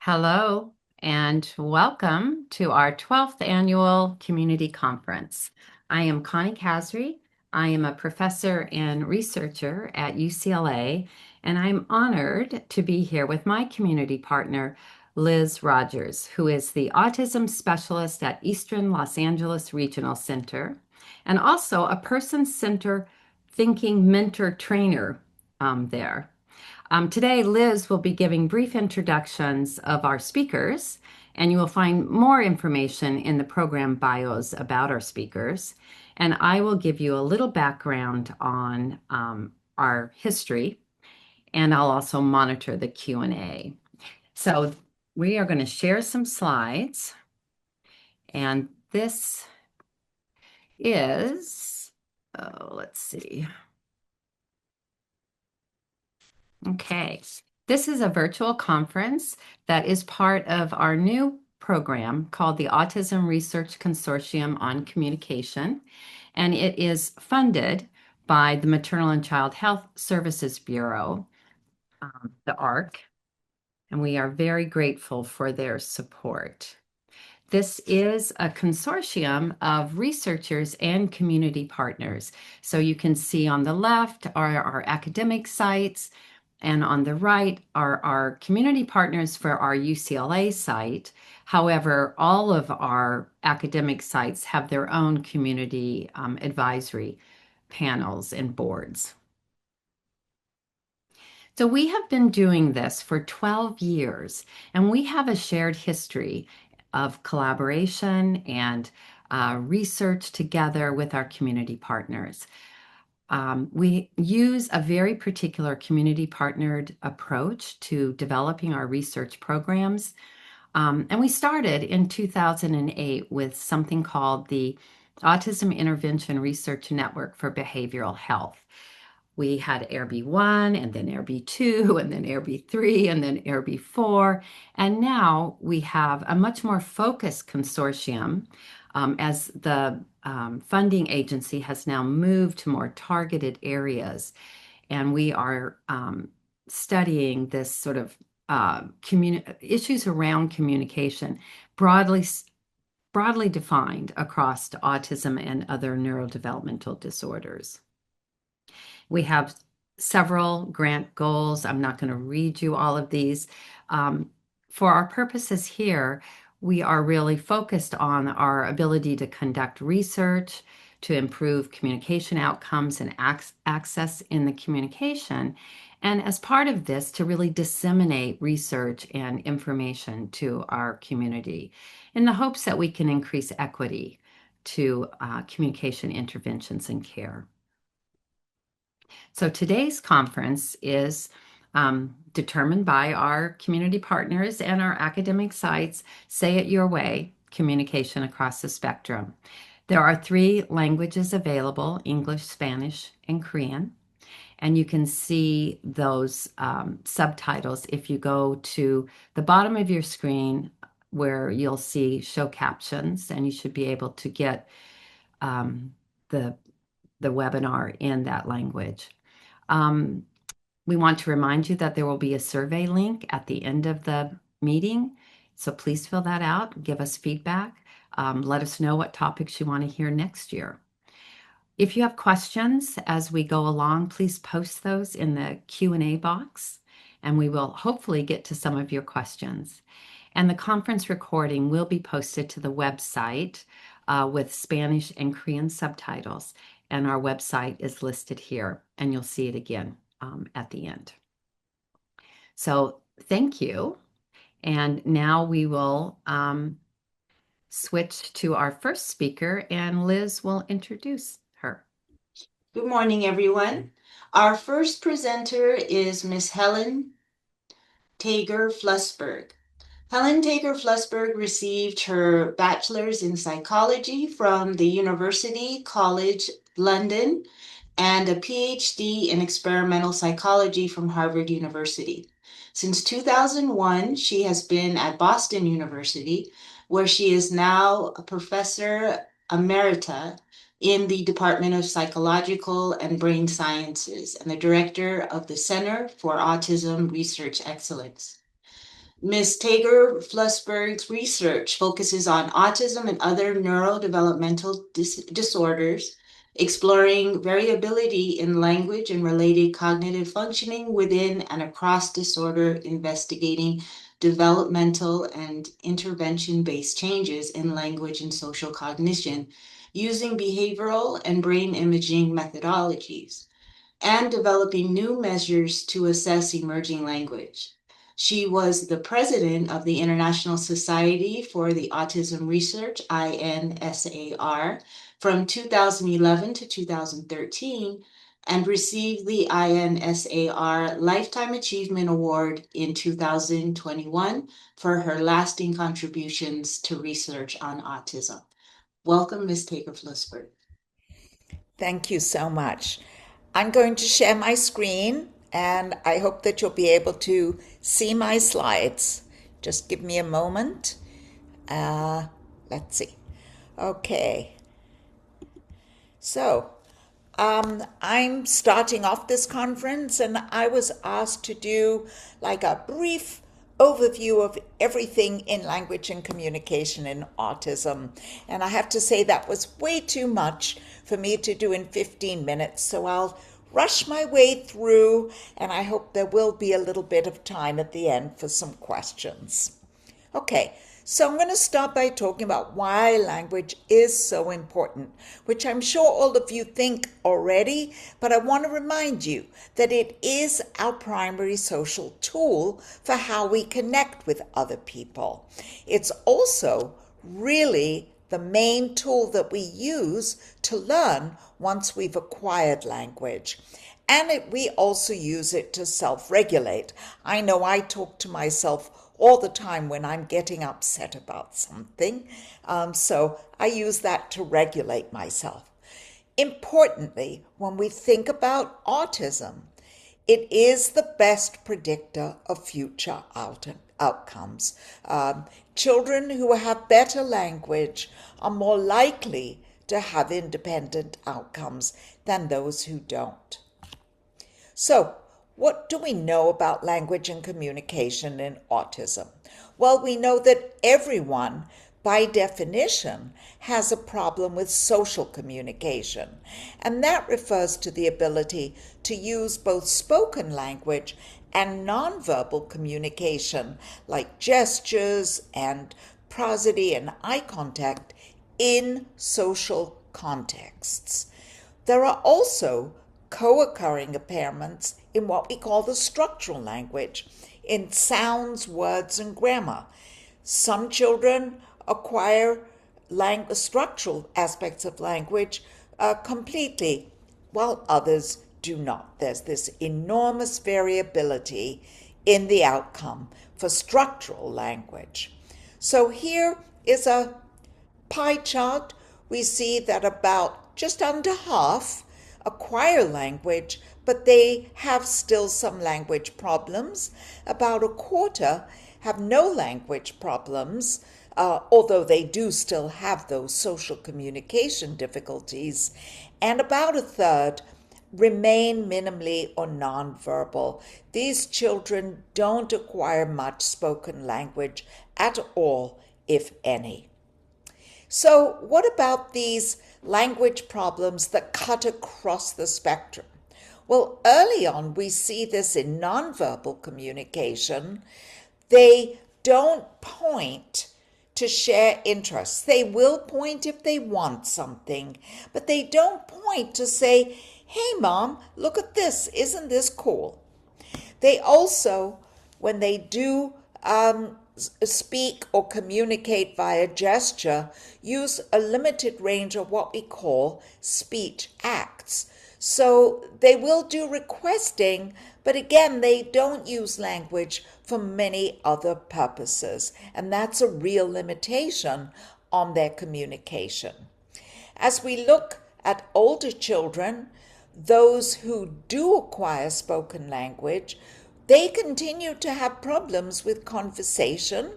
Hello, and welcome to our 12th annual community conference. I am Connie Kasri. I am a professor and researcher at UCLA, and I'm honored to be here with my community partner, Liz Rogers, who is the autism specialist at Eastern Los Angeles Regional Center, and also a person-centered thinking mentor trainer there. Today, Liz will be giving brief introductions of our speakers, and you will find more information in the program bios about our speakers. And I will give you a little background on our history, and I'll also monitor the Q&A. So we are going to share some slides, and this is, let's see. Okay, this is a virtual conference that is part of our new program called the Autism Research Consortium on Communication, and it is funded by the Maternal and Child Health Services Bureau, the ARC, and we are very grateful for their support. This is a consortium of researchers and community partners. So you can see on the left are our academic sites, and on the right are our community partners for our UCLA site. However, all of our academic sites have their own community advisory panels and boards. So we have been doing this for 12 years, and we have a shared history of collaboration and research together with our community partners. We use a very particular community partnered approach to developing our research programs. And we started in 2008 with something called the Autism Intervention Research Network for Behavioral Health. We had AIRB1 and then AIRB2 and then AIRB3 and then AIRB4. And now we have a much more focused consortium as the funding agency has now moved to more targeted areas. And we are studying this sort of issues around communication broadly defined across autism and other neurodevelopmental disorders. We have several grant goals. I'm not going to read you all of these. For our purposes here, we are really focused on our ability to conduct research, to improve communication outcomes and access in the communication. And as part of this, to really disseminate research and information to our community in the hopes that we can increase equity to communication interventions and care. So today's conference is determined by our community partners and our academic sites. Say it your way, communication across the spectrum. There are 3 languages available, English, Spanish, and Korean. And you can see those subtitles if you go to the bottom of your screen where you'll see show captions, and you should be able to get the webinar in that language. We want to remind you that there will be a survey link at the end of the meeting. So please fill that out, give us feedback. Let us know what topics you want to hear next year. If you have questions as we go along, please post those in the Q&A box, and we will hopefully get to some of your questions. And the conference recording will be posted to the website with Spanish and Korean subtitles. And our website is listed here, and you'll see it again at the end. So thank you. And now we will switch to our first speaker, and Liz will introduce her. Good morning, everyone. Our first presenter is Ms. Helen Tager-Flusberg. Helen Tager-Flusberg received her bachelor's in psychology from the University College London and a PhD in experimental psychology from Harvard University. Since 2001, she has been at Boston University, where she is now a professor emerita in the Department of Psychological and Brain Sciences and the director of the Center for Autism Research Excellence. Ms. Tager Flussberg's research focuses on autism and other neurodevelopmental disorders, exploring variability in language and related cognitive functioning within and across disorder, investigating developmental and intervention-based changes in language and social cognition using behavioral and brain imaging methodologies, and developing new measures to assess emerging language. She was the president of the International Society for the Autism Research, INSAR, from 2011 to 2013, and received the INSAR Lifetime Achievement Award in 2021 for her lasting contributions to research on autism. Welcome, Ms. Taker Flussberg. Thank you so much. I'm going to share my screen and I hope that you'll be able to see my slides. Just give me a moment. Let's see. Okay. So, I'm starting off this conference and I was asked to do like a brief overview of everything in language and communication in autism. And I have to say that was way too much for me to do in 15 minutes. So I'll rush my way through and I hope there will be a little bit of time at the end for some questions. Okay, so I'm going to start by talking about why language is so important, which I'm sure all of you think already, but I want to remind you that it is our primary social tool for how we connect with other people. It's also really the main tool that we use to learn once we've acquired language. And we also use it to self-regulate. I know I talk to myself all the time when I'm getting upset about something. So I use that to regulate myself. Importantly, when we think about autism, it is the best predictor of future outcomes. Children who have better language are more likely to have independent outcomes than those who don't. So, what do we know about language and communication in autism? Well, we know that everyone, by definition, has a problem with social communication, and that refers to the ability to use both spoken language and nonverbal communication, like gestures and prosody and eye contact, in social contexts. There are also co-occurring impairments in what we call the structural language, in sounds, words, and grammar. Some children acquire structural aspects of language completely, while others do not. There's this enormous variability in the outcome for structural language. So here is a pie chart. We see that about just under half acquire language, but they have still some language problems. About a quarter have no language problems, although they do still have those social communication difficulties. And about a third remain minimally or nonverbal. These children don't acquire much spoken language at all, if any. So what about these language problems that cut across the spectrum? Well, early on, we see this in nonverbal communication. They don't point to share interests. They will point if they want something, but they don't point to say, hey, Mom, look at this. Isn't this cool? They also, when they do speak or communicate via gesture, use a limited range of what we call speech acts. So they will do requesting, but again, they don't use language for many other purposes, and that's a real limitation on their communication. As we look at older children, those who do acquire spoken language, they continue to have problems with conversation.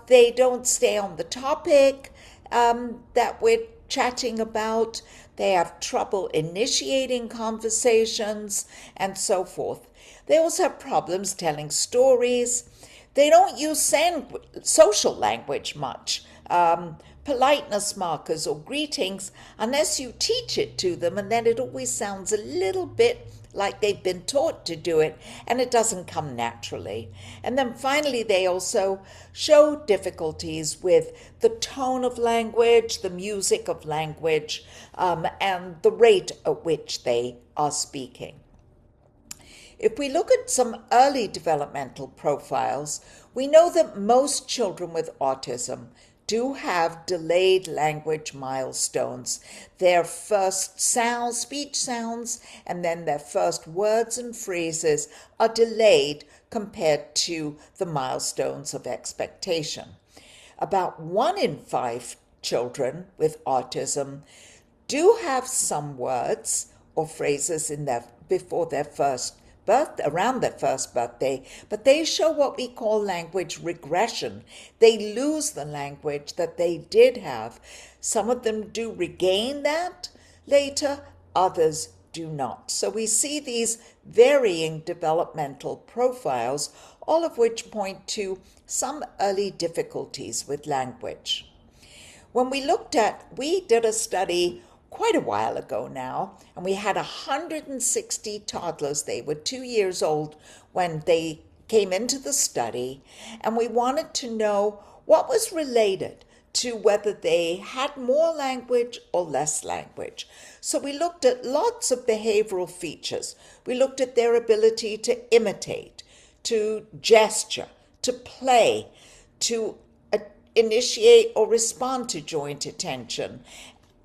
They don't stay on the topic that we're chatting about. They have trouble initiating conversations and so forth. They also have problems telling stories. They don't use social language much, politeness markers or greetings, unless you teach it to them, and then it always sounds a little bit like they've been taught to do it, and it doesn't come naturally. And then finally, they also show difficulties with the tone of language, the music of language, and the rate at which they are speaking. If we look at some early developmental profiles, we know that most children with autism do have delayed language milestones. Their first sounds, speech sounds, and then their first words and phrases are delayed compared to the milestones of expectation. About 1 in 5 children with autism do have some words or phrases before their first around their first birthday, but they show what we call language regression. They lose the language that they did have. Some of them do regain that later, others do not. So we see these varying developmental profiles, all of which point to some early difficulties with language. When we did a study quite a while ago now, and we had 160 toddlers. They were 2 years old when they came into the study, and we wanted to know what was related to whether they had more language or less language. So we looked at lots of behavioral features. We looked at their ability to imitate, to gesture, to play, to initiate or respond to joint attention,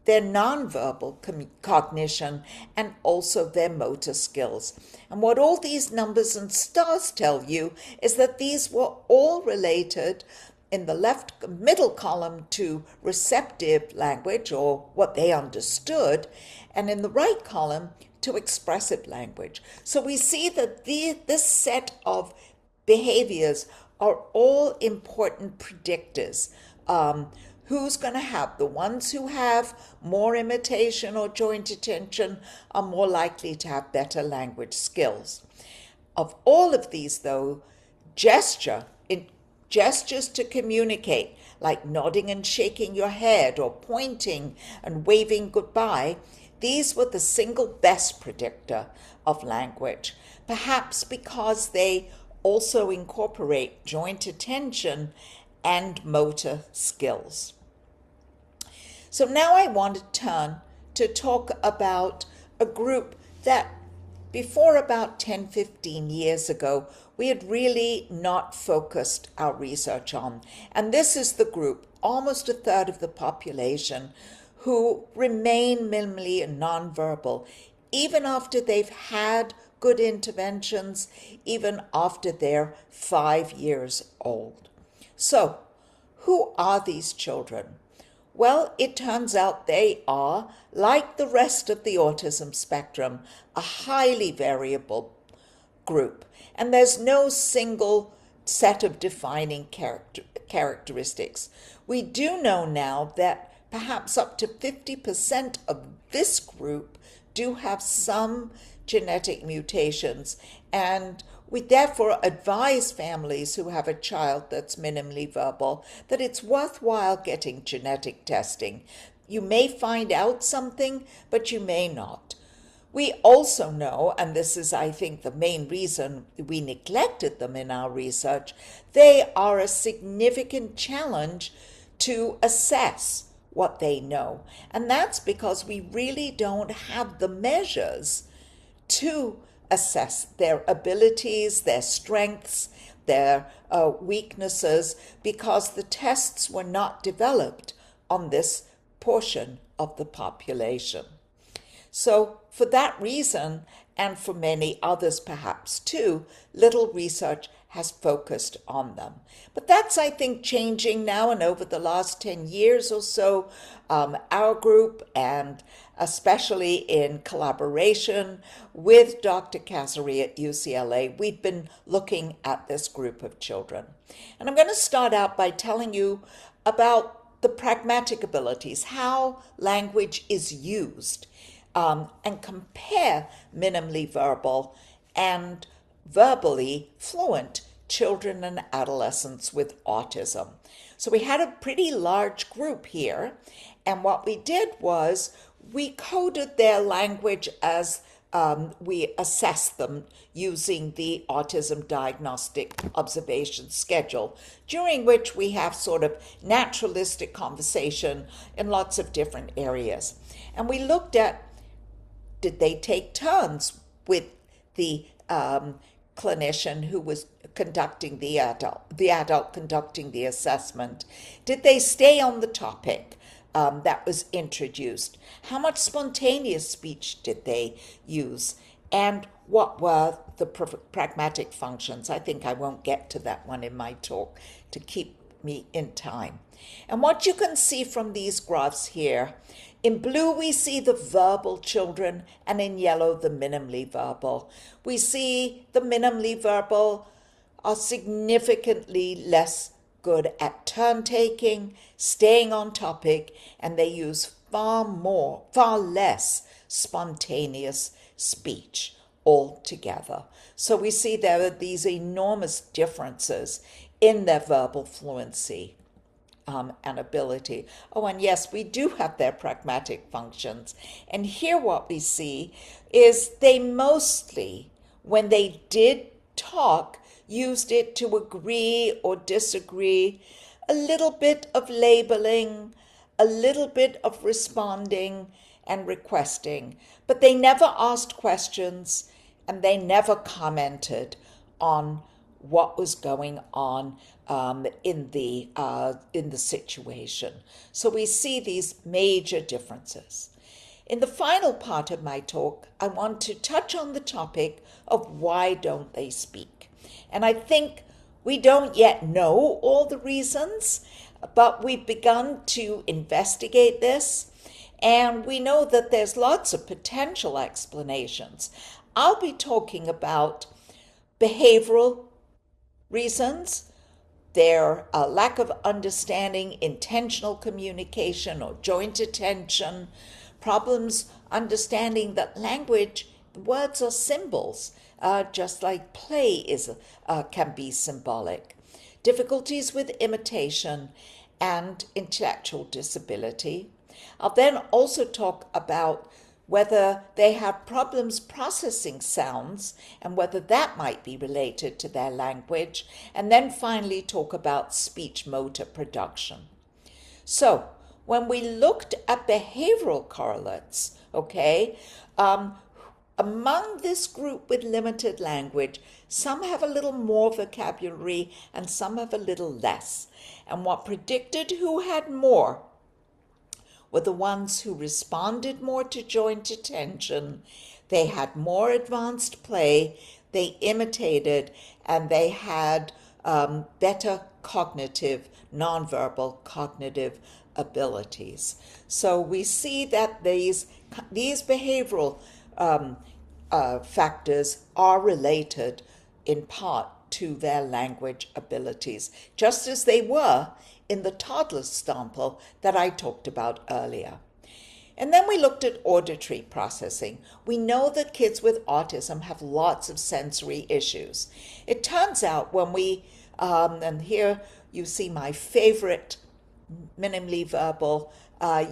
their nonverbal cognition, and also their motor skills. And what all these numbers and stars tell you is that these were all related in the middle column to receptive language, or what they understood, and in the right column to expressive language. So we see that this set of behaviors are all important predictors. Who's going to have? The ones who have more imitation or joint attention are more likely to have better language skills. Of all of these, though, gestures to communicate, like nodding and shaking your head or pointing and waving goodbye, these were the single best predictor of language, perhaps because they also incorporate joint attention and motor skills. So now I want to turn to talk about a group that before about 10-15 years ago, we had really not focused our research on. And this is the group, almost a third of the population, who remain minimally nonverbal, even after they've had good interventions, even after they're 5 years old. So, who are these children? Well, it turns out they are, like the rest of the autism spectrum, a highly variable group. And there's no single set of defining characteristics. We do know now that perhaps up to 50% of this group do have some genetic mutations, and we therefore advise families who have a child that's minimally verbal that it's worthwhile getting genetic testing. You may find out something, but you may not. We also know, and this is, I think, the main reason we neglected them in our research, they are a significant challenge to assess what they know. And that's because we really don't have the measures to assess their abilities, their strengths, their weaknesses, because the tests were not developed on this portion of the population. So for that reason, and for many others perhaps too, little research has focused on them. But that's, I think, changing now, and over the last 10 years or so, our group, and especially in collaboration with Dr. Kasari at UCLA, we've been looking at this group of children. And I'm going to start out by telling you about the pragmatic abilities, how language is used, and compare minimally verbal and verbally fluent children and adolescents with autism. So we had a pretty large group here, and what we did was we coded their language as we assessed them using the Autism Diagnostic Observation Schedule, during which we have sort of naturalistic conversation in lots of different areas. And we looked at, did they take turns with the clinician who was conducting the adult conducting the assessment? Did they stay on the topic that was introduced? How much spontaneous speech did they use? And what were the pragmatic functions? I think I won't get to that one in my talk to keep me in time. And what you can see from these graphs here, in blue we see the verbal children, and in yellow the minimally verbal. We see the minimally verbal are significantly less good at turn taking, staying on topic, and they use far less spontaneous speech altogether. So we see there are these enormous differences in their verbal fluency and ability. Oh, and yes, we do have their pragmatic functions. And here what we see is they mostly, when they did talk, used it to agree or disagree, a little bit of labeling, a little bit of responding and requesting, but they never asked questions and they never commented on what was going on in the situation. So we see these major differences. In the final part of my talk, I want to touch on the topic of why don't they speak. And I think we don't yet know all the reasons, but we've begun to investigate this, and we know that there's lots of potential explanations. I'll be talking about behavioral reasons, their lack of understanding, intentional communication or joint attention, problems understanding that language, words are symbols, just like play can be symbolic, difficulties with imitation, and intellectual disability. I'll then also talk about whether they have problems processing sounds and whether that might be related to their language, and then finally talk about speech motor production. So when we looked at behavioral correlates, among this group with limited language, some have a little more vocabulary and some have a little less. And what predicted who had more were the ones who responded more to joint attention, they had more advanced play, they imitated, and they had better cognitive, nonverbal cognitive abilities. So we see that these behavioral factors are related in part to their language abilities, just as they were in the toddler sample that I talked about earlier. And then we looked at auditory processing. We know that kids with autism have lots of sensory issues. It turns out when we, and here you see my favorite minimally verbal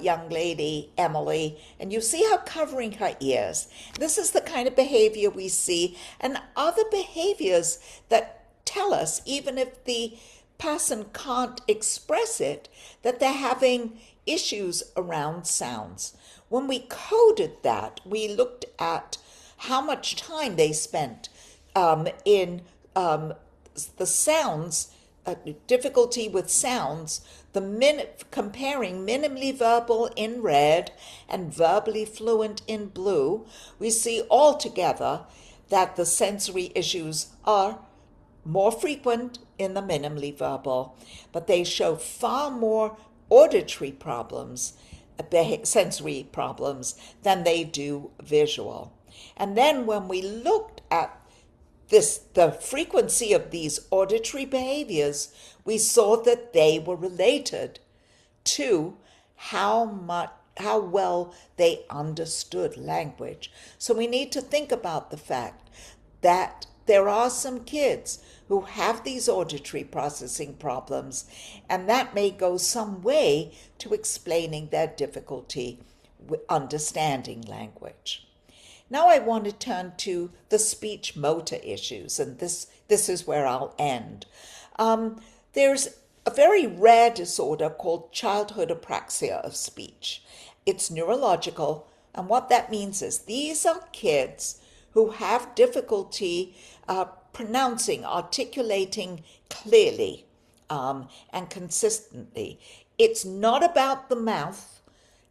young lady, Emily, and you see her covering her ears. This is the kind of behavior we see, and other behaviors that tell us, even if the person can't express it, that they're having issues around sounds. When we coded that, we looked at how much time they spent in the sounds, difficulty with sounds, comparing minimally verbal in red and verbally fluent in blue. We see altogether that the sensory issues are more frequent in the minimally verbal, but they show far more auditory problems, sensory problems, than they do visual. And then when we looked at the frequency of these auditory behaviors, we saw that they were related to how well they understood language. So we need to think about the fact that there are some kids who have these auditory processing problems, and that may go some way to explaining their difficulty with understanding language. Now I want to turn to the speech motor issues, and this is where I'll end. There's a very rare disorder called childhood apraxia of speech. It's neurological, and what that means is these are kids who have difficulty pronouncing, articulating clearly and consistently. It's not about the mouth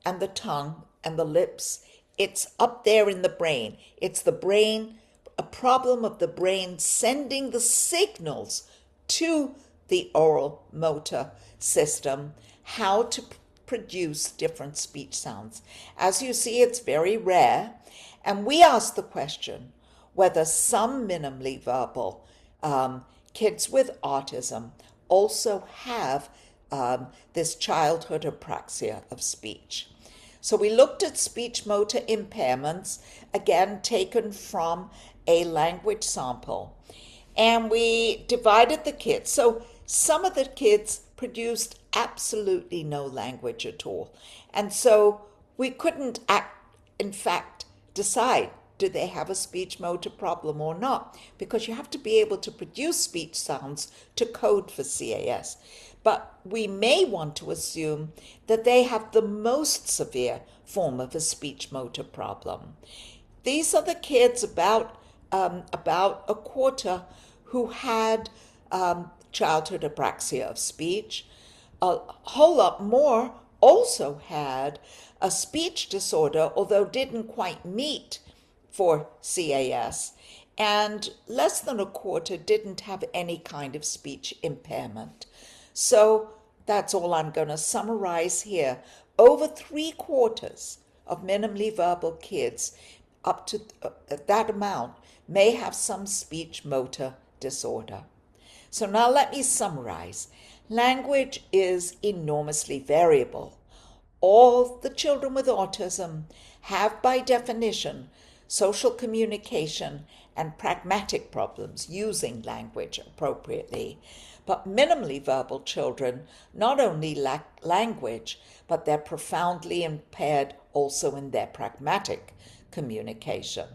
and the tongue and the lips. It's up there in the brain. It's the brain, a problem of the brain sending the signals to the oral motor system, how to produce different speech sounds. As you see, it's very rare. And we ask the question whether some minimally verbal kids with autism also have this childhood apraxia of speech. So we looked at speech motor impairments, again taken from a language sample, and we divided the kids. So some of the kids produced absolutely no language at all. And so we couldn't in fact, decide do they have a speech motor problem or not, because you have to be able to produce speech sounds to code for CAS. But we may want to assume that they have the most severe form of a speech motor problem. These are the kids about a quarter who had childhood apraxia of speech. A whole lot more also had a speech disorder, although didn't quite meet for CAS, and less than a quarter didn't have any kind of speech impairment. So that's all I'm going to summarize here. Over 3/4 of minimally verbal kids, up to that amount, may have some speech motor disorder. So now let me summarize. Language is enormously variable. All the children with autism have, by definition, social communication and pragmatic problems using language appropriately. But minimally verbal children not only lack language, but they're profoundly impaired also in their pragmatic communication.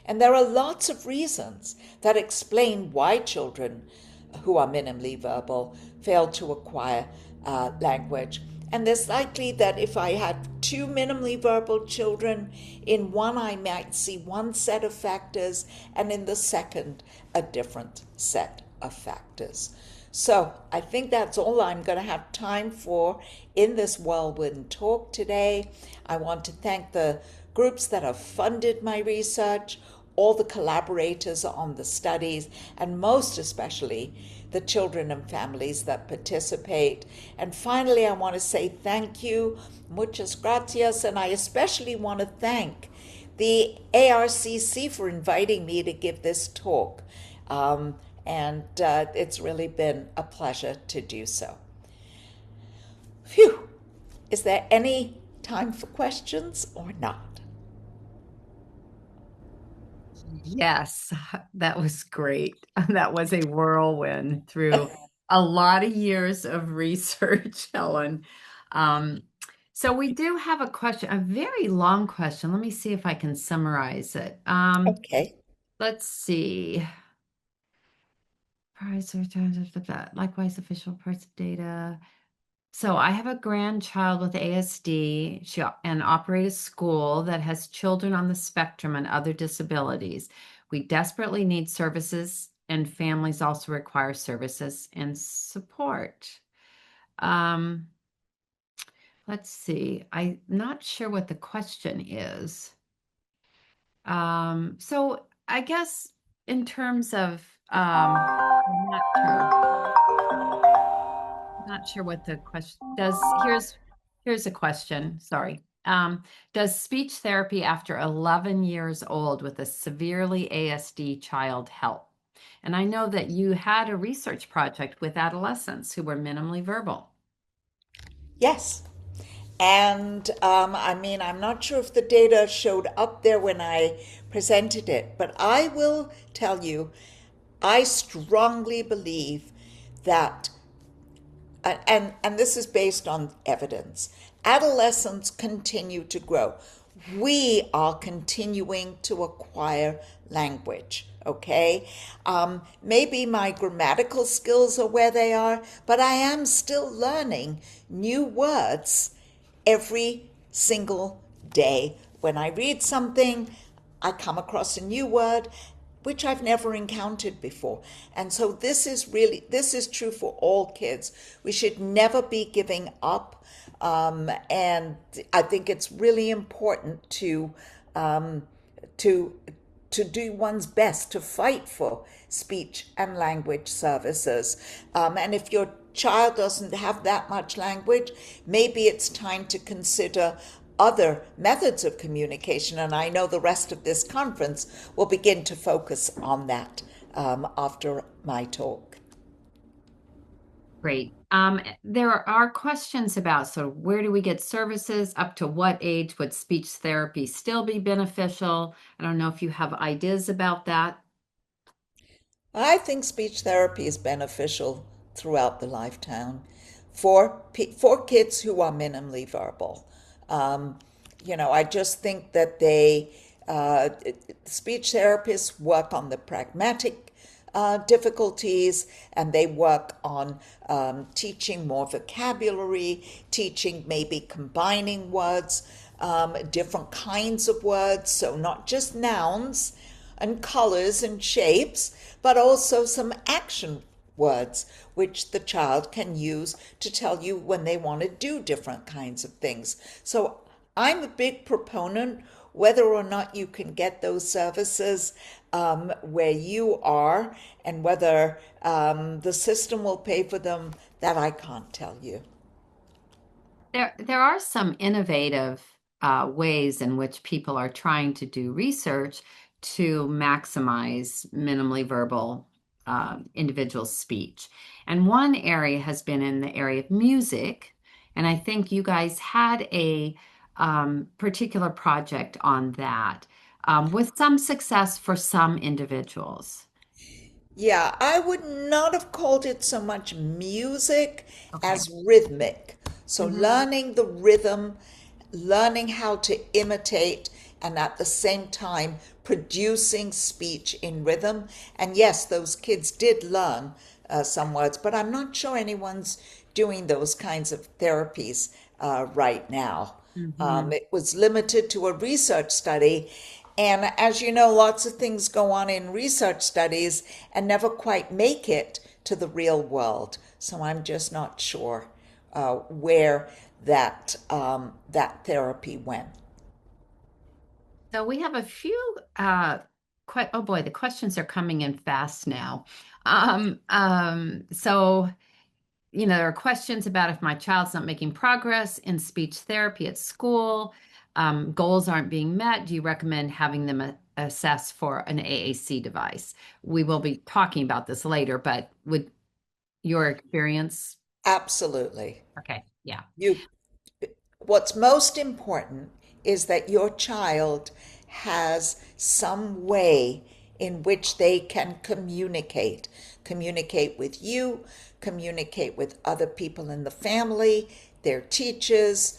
And there are lots of reasons that explain why children who are minimally verbal fail to acquire language. And it's likely that if I had two minimally verbal children, in one I might see one set of factors, and in the second, a different set of factors. So I think that's all I'm going to have time for in this whirlwind talk today. I want to thank the groups that have funded my research, all the collaborators on the studies, and most especially the children and families that participate. And finally, I want to say thank you, muchas gracias, and I especially want to thank the ARCC for inviting me to give this talk. It's really been a pleasure to do so. Phew! Is there any time for questions or not? Yes, that was great. That was a whirlwind through a lot of years of research, Helen. So we do have a question, a very long question. Let me see if I can summarize it. Okay. Let's see. Likewise, official parts of data. So I have a grandchild with ASD and operate a school that has children on the spectrum and other disabilities. We desperately need services, and families also require services and support. Let's see. I'm not sure what the question is. So I guess in terms of not sure what the question does. Here's a question. Sorry. Does speech therapy after 11 years old with a severely ASD child help? And I know that you had a research project with adolescents who were minimally verbal. Yes. And I'm not sure if the data showed up there when I presented it, but I will tell you I strongly believe that, and this is based on evidence, adolescents continue to grow. We are continuing to acquire language, okay? Maybe my grammatical skills are where they are, but I am still learning new words every single day. When I read something, I come across a new word which I've never encountered before. And so this is true for all kids. We should never be giving up. And I think it's really important um, to, to do one's best to fight for speech and language services. And if your child doesn't have that much language, maybe it's time to consider other methods of communication. And I know the rest of this conference will begin to focus on that after my talk. Great. There are questions about sort of where do we get services, up to what age would speech therapy still be beneficial? I don't know if you have ideas about that. I think speech therapy is beneficial throughout the lifetime for kids who are minimally verbal. Um, I just think that uh, speech therapists work on the pragmatic difficulties, and they work on teaching more vocabulary, teaching maybe combining words, different kinds of words, so not just nouns and colors and shapes, but also some action words which the child can use to tell you when they want to do different kinds of things. So I'm a big proponent, whether or not you can get those services where you are, and whether the system will pay for them, that I can't tell you. There are some innovative ways in which people are trying to do research to maximize minimally verbal individual speech. And one area has been in the area of music. And I think you guys had a particular project on that with some success for some individuals. Yeah, I would not have called it so much music Okay. as rhythmic. So Mhm. learning the rhythm, learning how to imitate, and at the same time producing speech in rhythm. And yes, those kids did learn some words, but I'm not sure anyone's doing those kinds of therapies right now. Mhm. It was limited to a research study. And as you know, lots of things go on in research studies and never quite make it to the real world. So I'm just not sure where that therapy went. So we have a few oh boy, the questions are coming in fast now. So there are questions about if my child's not making progress in speech therapy at school, goals aren't being met, do you recommend having them assess for an AAC device? We will be talking about this later, but would your experience? Absolutely. Okay, yeah. You, what's most important is that your child has some way in which they can communicate with you, communicate with other people in the family, their teachers,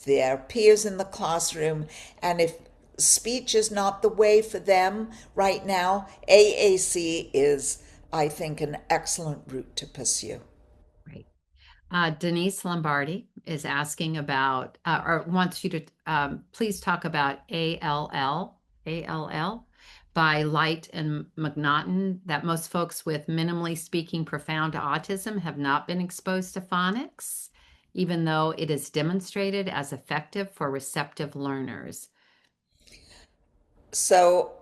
their peers in the classroom. And if speech is not the way for them right now, AAC is, I think, an excellent route to pursue. Right. Denise Lombardi is asking about, or wants you to please talk about ALL by Light and McNaughton, that most folks with minimally speaking profound autism have not been exposed to phonics, even though it is demonstrated as effective for receptive learners. So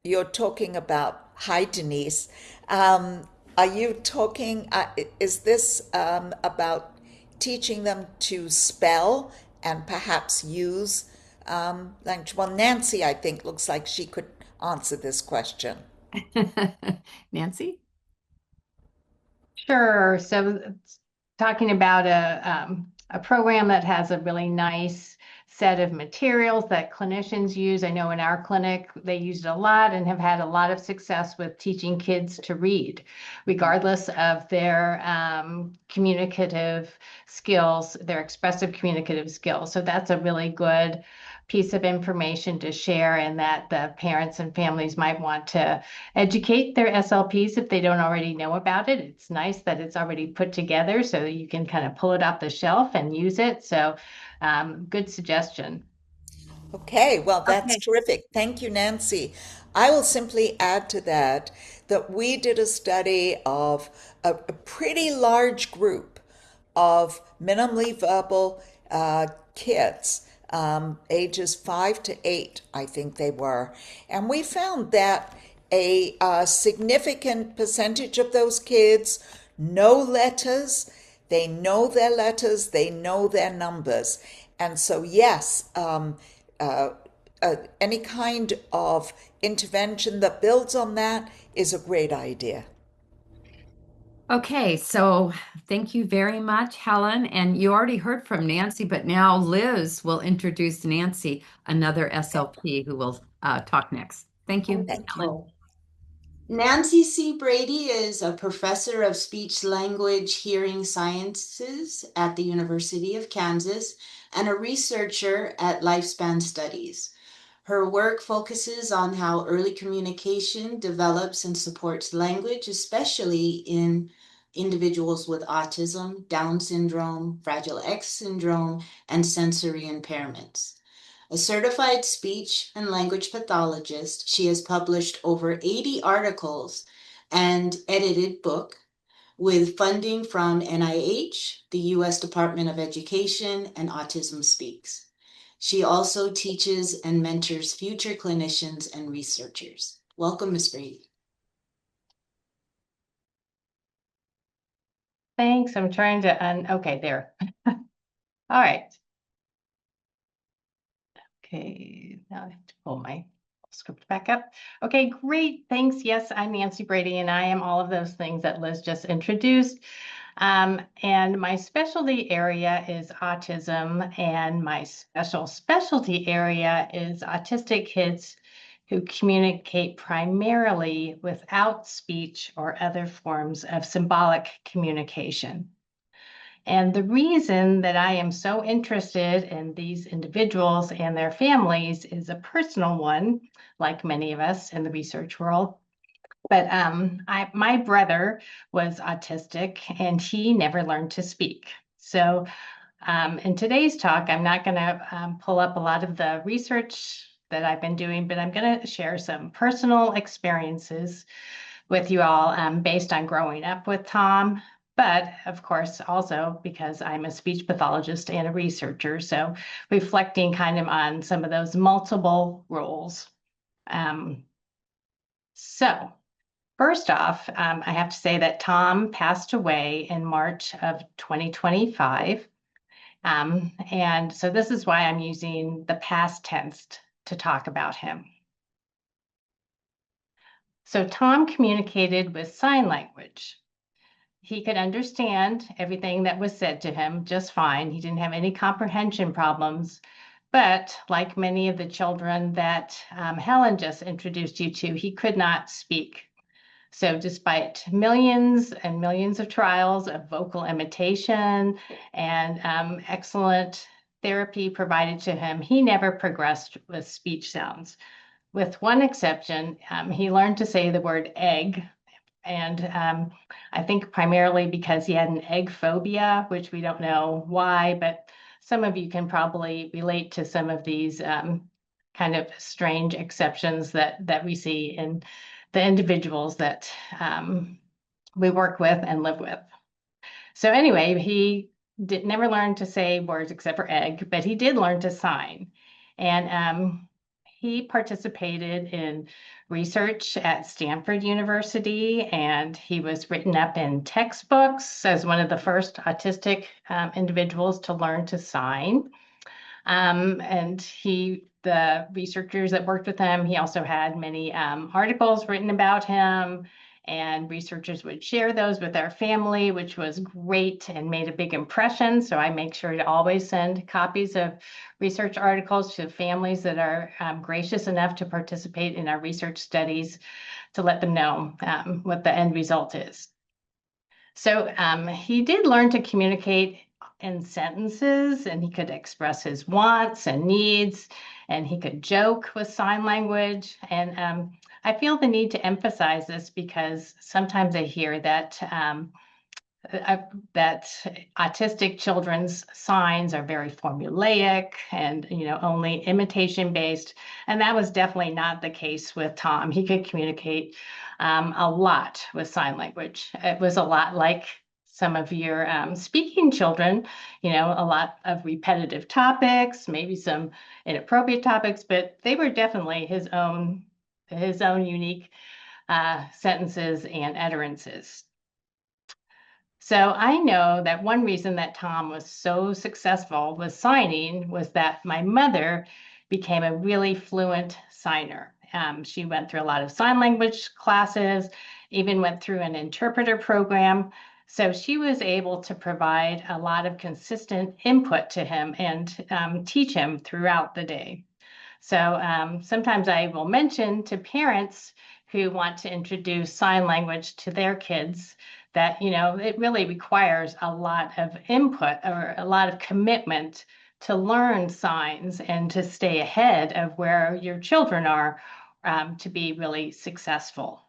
you're talking about, hi Denise, are you talking, is this about teaching them to spell and perhaps use language? Well, Nancy, I think, looks like she could answer this question. Nancy? Sure. So it's talking about a program that has a really nice set of materials that clinicians use. I know in our clinic, they used it a lot and have had a lot of success with teaching kids to read, regardless of their communicative skills, their expressive communicative skills. So that's a really good piece of information to share, and that the parents and families might want to educate their SLPs if they don't already know about it. It's nice that it's already put together so that you can kind of pull it off the shelf and use it. So good suggestion. Okay, well, that's Okay. terrific. Thank you, Nancy. I will simply add to that that we did a study of a pretty large group of minimally verbal kids, ages 5 to 8, I think they were. And we found that a significant percentage of those kids know letters, they know their letters, they know their numbers. And so, yes, uh, any kind of intervention that builds on that is a great idea. Okay, so thank you very much, Helen. And you already heard from Nancy, but now Liz will introduce Nancy, another SLP who will talk next. Thank you, Thank you. Helen. Nancy C. Brady is a professor of speech language hearing sciences at the University of Kansas and a researcher at Lifespan Studies. Her work focuses on how early communication develops and supports language, especially in individuals with autism, Down syndrome, Fragile X syndrome, and sensory impairments. A certified speech and language pathologist, she has published over 80 articles and edited book with funding from NIH, the US Department of Education, and Autism Speaks. She also teaches and mentors future clinicians and researchers. Welcome, Ms. Brady. Thanks. I'm trying to okay, there. All right. Okay, now I have to pull my script back up. Okay, great. Thanks. Yes, I'm Nancy Brady, and I am all of those things that Liz just introduced. And my specialty area is autism, and my specialty area is autistic kids who communicate primarily without speech or other forms of symbolic communication. And the reason that I am so interested in these individuals and their families is a personal one, like many of us in the research world. But my brother was autistic and he never learned to speak. So in today's talk, I'm not going to pull up a lot of the research that I've been doing, but I'm going to share some personal experiences with you all based on growing up with Tom, but of course also because I'm a speech pathologist and a researcher, so reflecting kind of on some of those multiple roles. So first off, I have to say that Tom passed away in March of 2025. And so this is why I'm using the past tense to talk about him. So Tom communicated with sign language. He could understand everything that was said to him just fine. He didn't have any comprehension problems. But like many of the children that Helen just introduced you to, he could not speak. So despite millions and millions of trials of vocal imitation and excellent therapy provided to him, he never progressed with speech sounds. With one exception, he learned to say the word egg. And I think primarily because he had an egg phobia, which we don't know why, but some of you can probably relate to some of these kind of strange exceptions that we see in the individuals that we work with and live with. So anyway, he never learn to say words except for egg, but he did learn to sign. And he participated in research at Stanford University, and he was written up in textbooks as one of the first autistic individuals to learn to sign. And the researchers that worked with him, he also had many articles written about him and researchers would share those with our family, which was great and made a big impression. So I make sure to always send copies of research articles to families that are gracious enough to participate in our research studies to let them know what the end result is. So he did learn to communicate in sentences, and he could express his wants and needs, and he could joke with sign language. And I feel the need to emphasize this because sometimes I hear that that autistic children's signs are very formulaic and only imitation based, and that was definitely not the case with Tom. He could communicate a lot with sign language. It was a lot like some of your speaking children, a lot of repetitive topics, maybe some inappropriate topics, but they were definitely his own unique sentences and utterances. So I know that one reason that Tom was so successful with signing was that my mother became a really fluent signer. She went through a lot of sign language classes, even went through an interpreter program. So she was able to provide a lot of consistent input to him and teach him throughout the day. So sometimes I will mention to parents who want to introduce sign language to their kids that, it really requires a lot of input or a lot of commitment to learn signs and to stay ahead of where your children are to be really successful.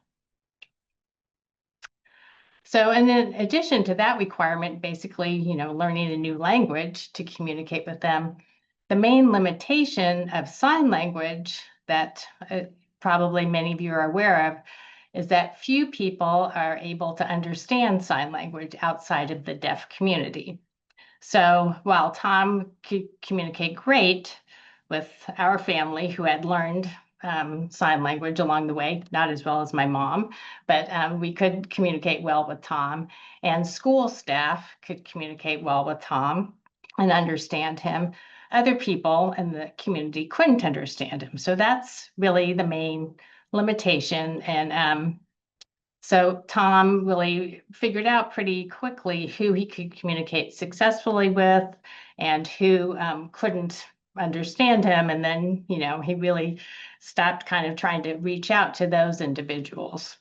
So, and in addition to that requirement, basically, learning a new language to communicate with them, the main limitation of sign language that probably many of you are aware of is that few people are able to understand sign language outside of the deaf community. So while Tom could communicate great with our family who had learned sign language along the way, not as well as my mom, but we could communicate well with Tom, and school staff could communicate well with Tom and understand him. Other people in the community couldn't understand him. So that's really the main limitation. And so Tom really figured out pretty quickly who he could communicate successfully with and who couldn't understand him. And then, he really stopped kind of trying to reach out to those individuals.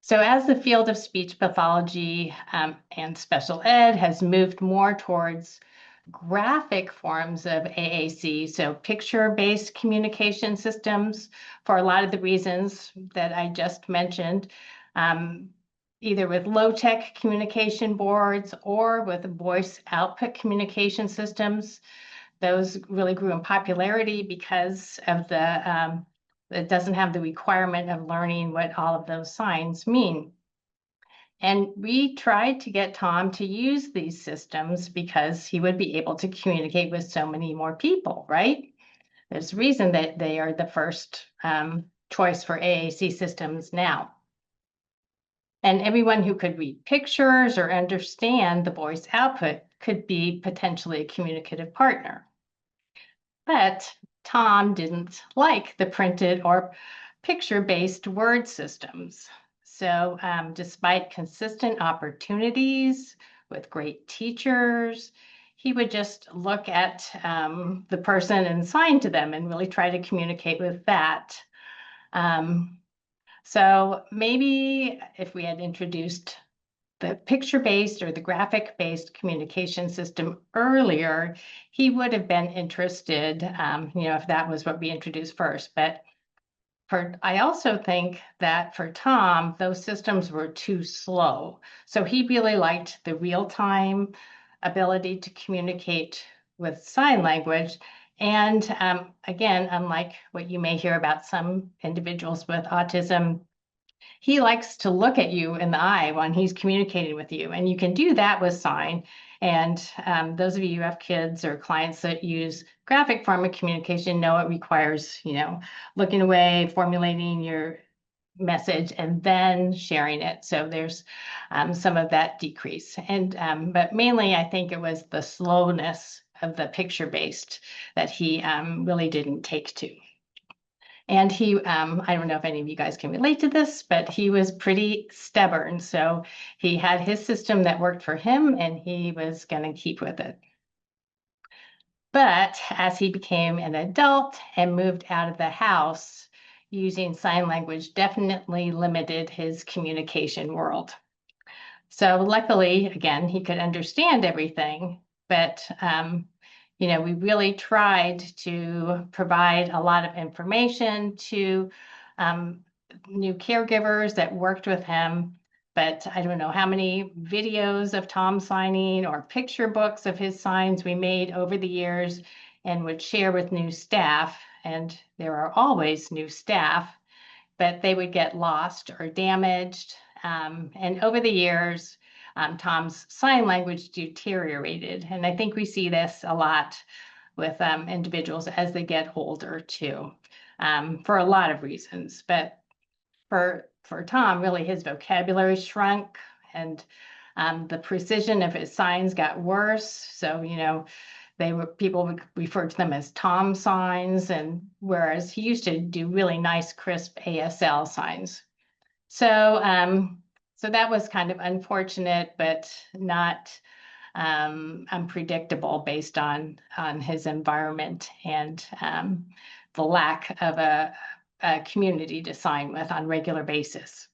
So as the field of speech pathology and special ed has moved more towards graphic forms of AAC, so picture-based communication systems, for a lot of the reasons that I just mentioned, either with low-tech communication boards or with voice output communication systems. Those really grew in popularity because of it doesn't have the requirement of learning what all of those signs mean. And we tried to get Tom to use these systems because he would be able to communicate with so many more people, right? There's a reason that they are the first choice for AAC systems now. And everyone who could read pictures or understand the voice output could be potentially a communicative partner. But Tom didn't like the printed or picture-based word systems. So despite consistent opportunities with great teachers, he would just look at the person and sign to them and really try to communicate with that. So maybe if we had introduced the picture-based or the graphic-based communication system earlier, he would have been interested, if that was what we introduced first. But I also think that for Tom, those systems were too slow. So he really liked the real-time ability to communicate with sign language. And again, unlike what you may hear about some individuals with autism, he likes to look at you in the eye when he's communicating with you. And you can do that with sign. And those of you who have kids or clients that use graphic form of communication know it requires, looking away, formulating your message, and then sharing it. So there's some of that decrease. And but mainly, I think it was the slowness of the picture-based that he really didn't take to. And he, I don't know if any of you guys can relate to this, but he was pretty stubborn. So he had his system that worked for him and he was going to keep with it. But as he became an adult and moved out of the house, using sign language definitely limited his communication world. So luckily, again, he could understand everything, but we really tried to provide a lot of information to new caregivers that worked with him. But I don't know how many videos of Tom signing or picture books of his signs we made over the years and would share with new staff. And there are always new staff, but they would get lost or damaged. And over the years, Tom's sign language deteriorated. And I think we see this a lot with individuals as they get older too, for a lot of reasons. But for Tom, really his vocabulary shrunk and the precision of his signs got worse. So, people would refer to them as Tom signs, and whereas he used to do really nice, crisp ASL signs. So, so that was kind of unfortunate, but not unpredictable based on his environment and the lack of a community to sign with on a regular basis.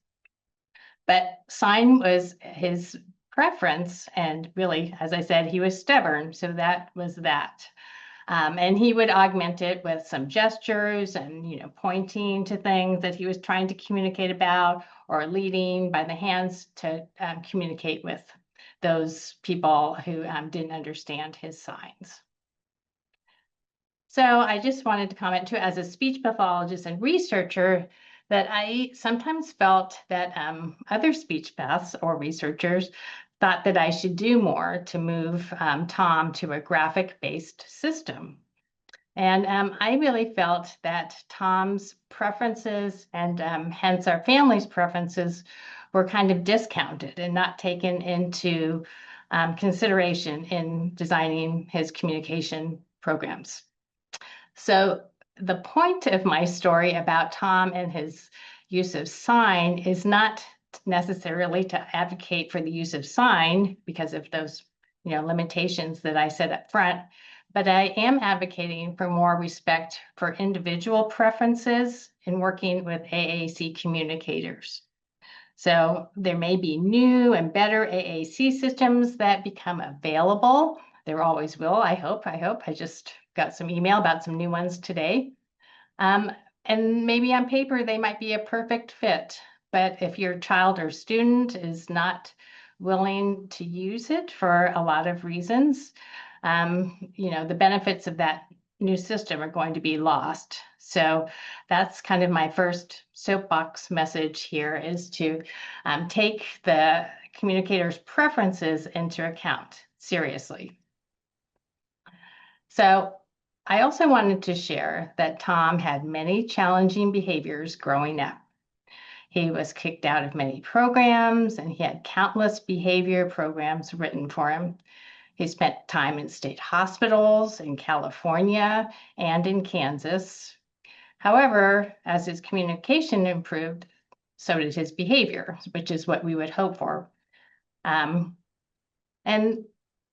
But sign was his preference, and really, as I said, he was stubborn, so that was that. And he would augment it with some gestures and, pointing to things that he was trying to communicate about, or leading by the hands to communicate with those people who didn't understand his signs. So I just wanted to comment too, as a speech pathologist and researcher, that I sometimes felt that other speech paths or researchers thought that I should do more to move Tom to a graphic-based system. And I really felt that Tom's preferences and hence our family's preferences were kind of discounted and not taken into consideration in designing his communication programs. So the point of my story about Tom and his use of sign is not necessarily to advocate for the use of sign because of those, limitations that I said up front, but I am advocating for more respect for individual preferences in working with AAC communicators. So there may be new and better AAC systems that become available. There always will, I hope. I just got some email about some new ones today. And maybe on paper, they might be a perfect fit. But if your child or student is not willing to use it for a lot of reasons, the benefits of that new system are going to be lost. So that's kind of my first soapbox message here, is to take the communicator's preferences into account seriously. So I also wanted to share that Tom had many challenging behaviors growing up. He was kicked out of many programs and he had countless behavior programs written for him. He spent time in state hospitals in California and in Kansas. However, as his communication improved, so did his behavior, which is what we would hope for. And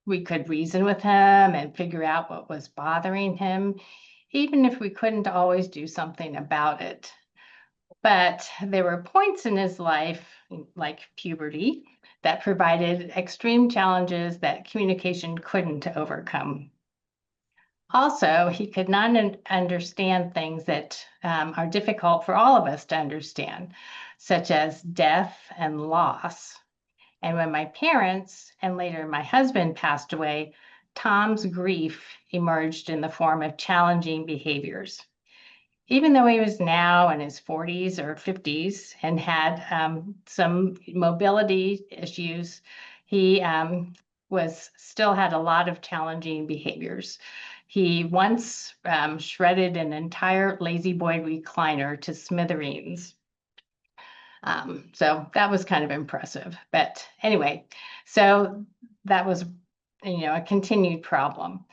we could reason with him and figure out what was bothering him, even if we couldn't always do something about it. But there were points in his life, like puberty, that provided extreme challenges that communication couldn't overcome. Also, he could not understand things that are difficult for all of us to understand, such as death and loss. And when my parents and later my husband passed away, Tom's grief emerged in the form of challenging behaviors. Even though he was now in his 40s or 50s and had some mobility issues, he still had a lot of challenging behaviors. He once shredded an entire La-Z-Boy recliner to smithereens. So that was kind of impressive. But anyway, so that was, a continued problem,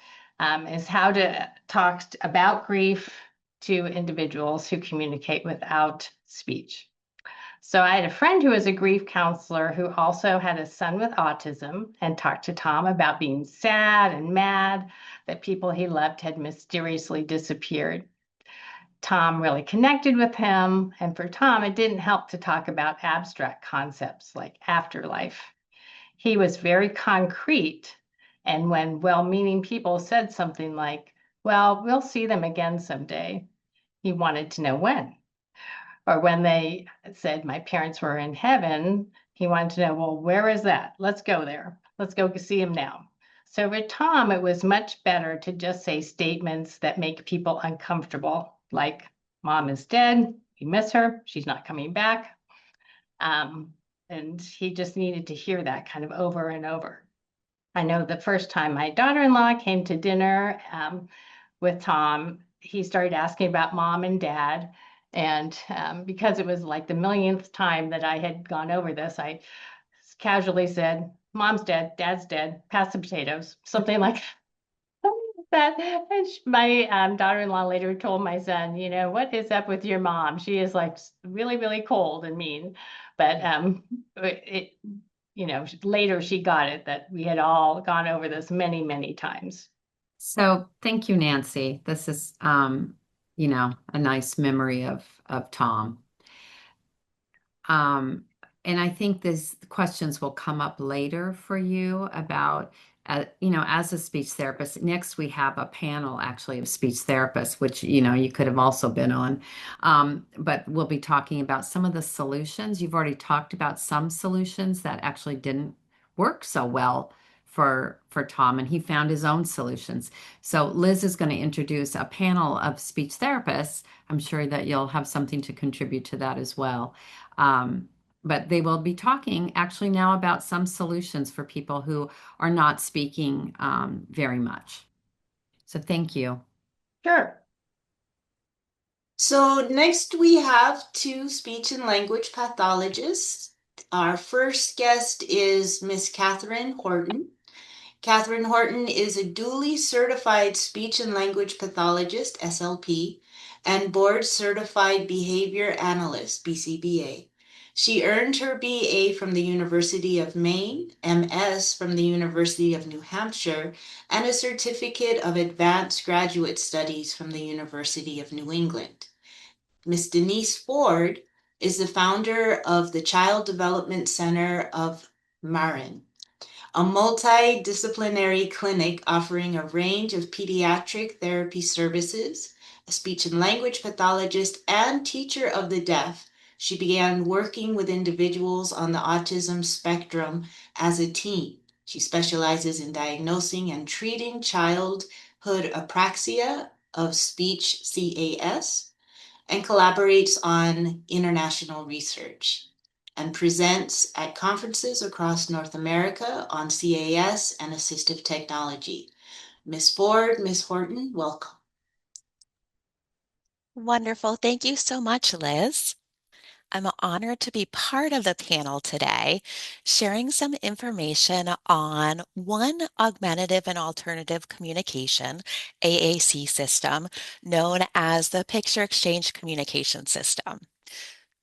is how to talk about grief to individuals who communicate without speech. So I had a friend who was a grief counselor who also had a son with autism and talked to Tom about being sad and mad that people he loved had mysteriously disappeared. Tom really connected with him, and for Tom, it didn't help to talk about abstract concepts like afterlife. He was very concrete, and when well-meaning people said something like, "Well, we'll see them again someday," he wanted to know when. Or when they said, "My parents were in heaven," he wanted to know, "Well, where is that? Let's go there. Let's go see him now." So with Tom, it was much better to just say statements that make people uncomfortable, like, "Mom is dead. We miss her. She's not coming back." And he just needed to hear that kind of over and over. I know the first time my daughter-in-law came to dinner with Tom, he started asking about mom and dad. And because it was like the millionth time that I had gone over this, I casually said, "Mom's dead, dad's dead, pass the potatoes," something like that. And my daughter-in-law later told my son, "What is up with your mom? She is like really, really cold and mean." But later she got it that we had all gone over this many, many times. So thank you, Nancy. This is, a nice memory of Tom. Um, and I think these questions will come up later for you about, as a speech therapist. Next, we have a panel actually of speech therapists, which, you could have also been on. But we'll be talking about some of the solutions. You've already talked about some solutions that actually didn't work so well for Tom, and he found his own solutions. So Liz is going to introduce a panel of speech therapists. I'm sure that you'll have something to contribute to that as well. But they will be talking actually now about some solutions for people who are not speaking very much. So thank you. Sure. So next we have two speech and language pathologists. Our first guest is Miss Catherine Horton. Catherine Horton is a duly certified speech and language pathologist, SLP, and board certified behavior analyst, BCBA. She earned her BA from the University of Maine, MS from the University of New Hampshire, and a certificate of advanced graduate studies from the University of New England. Ms. Denise Ford is the founder of the Child Development Center of Marin, a multidisciplinary clinic offering a range of pediatric therapy services. A speech and language pathologist and teacher of the deaf, she began working with individuals on the autism spectrum as a teen. She specializes in diagnosing and treating childhood apraxia of speech, CAS, and collaborates on international research and presents at conferences across North America on CAS and assistive technology. Ms. Ford, Ms. Horton, welcome. Wonderful. Thank you so much, Liz. I'm honored to be part of the panel today, sharing some information on one augmentative and alternative communication, AAC system, known as the Picture Exchange Communication System,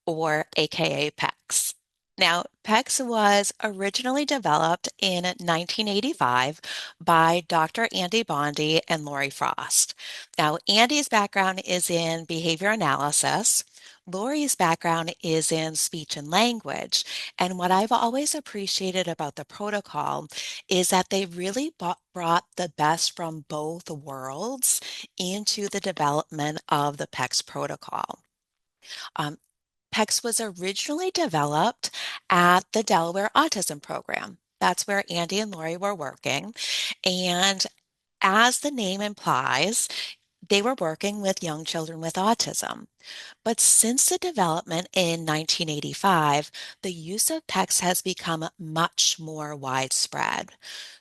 or AKA PECS. Now, PECS was originally developed in 1985 by Dr. Andy Bondy and Lori Frost. Now, Andy's background is in behavior analysis. Lori's background is in speech and language. And what I've always appreciated about the protocol is that they really brought the best from both worlds into the development of the PECS protocol. PECS was originally developed at the Delaware Autism Program. That's where Andy and Lori were working. And as the name implies, they were working with young children with autism. But since the development in 1985, the use of PECS has become much more widespread.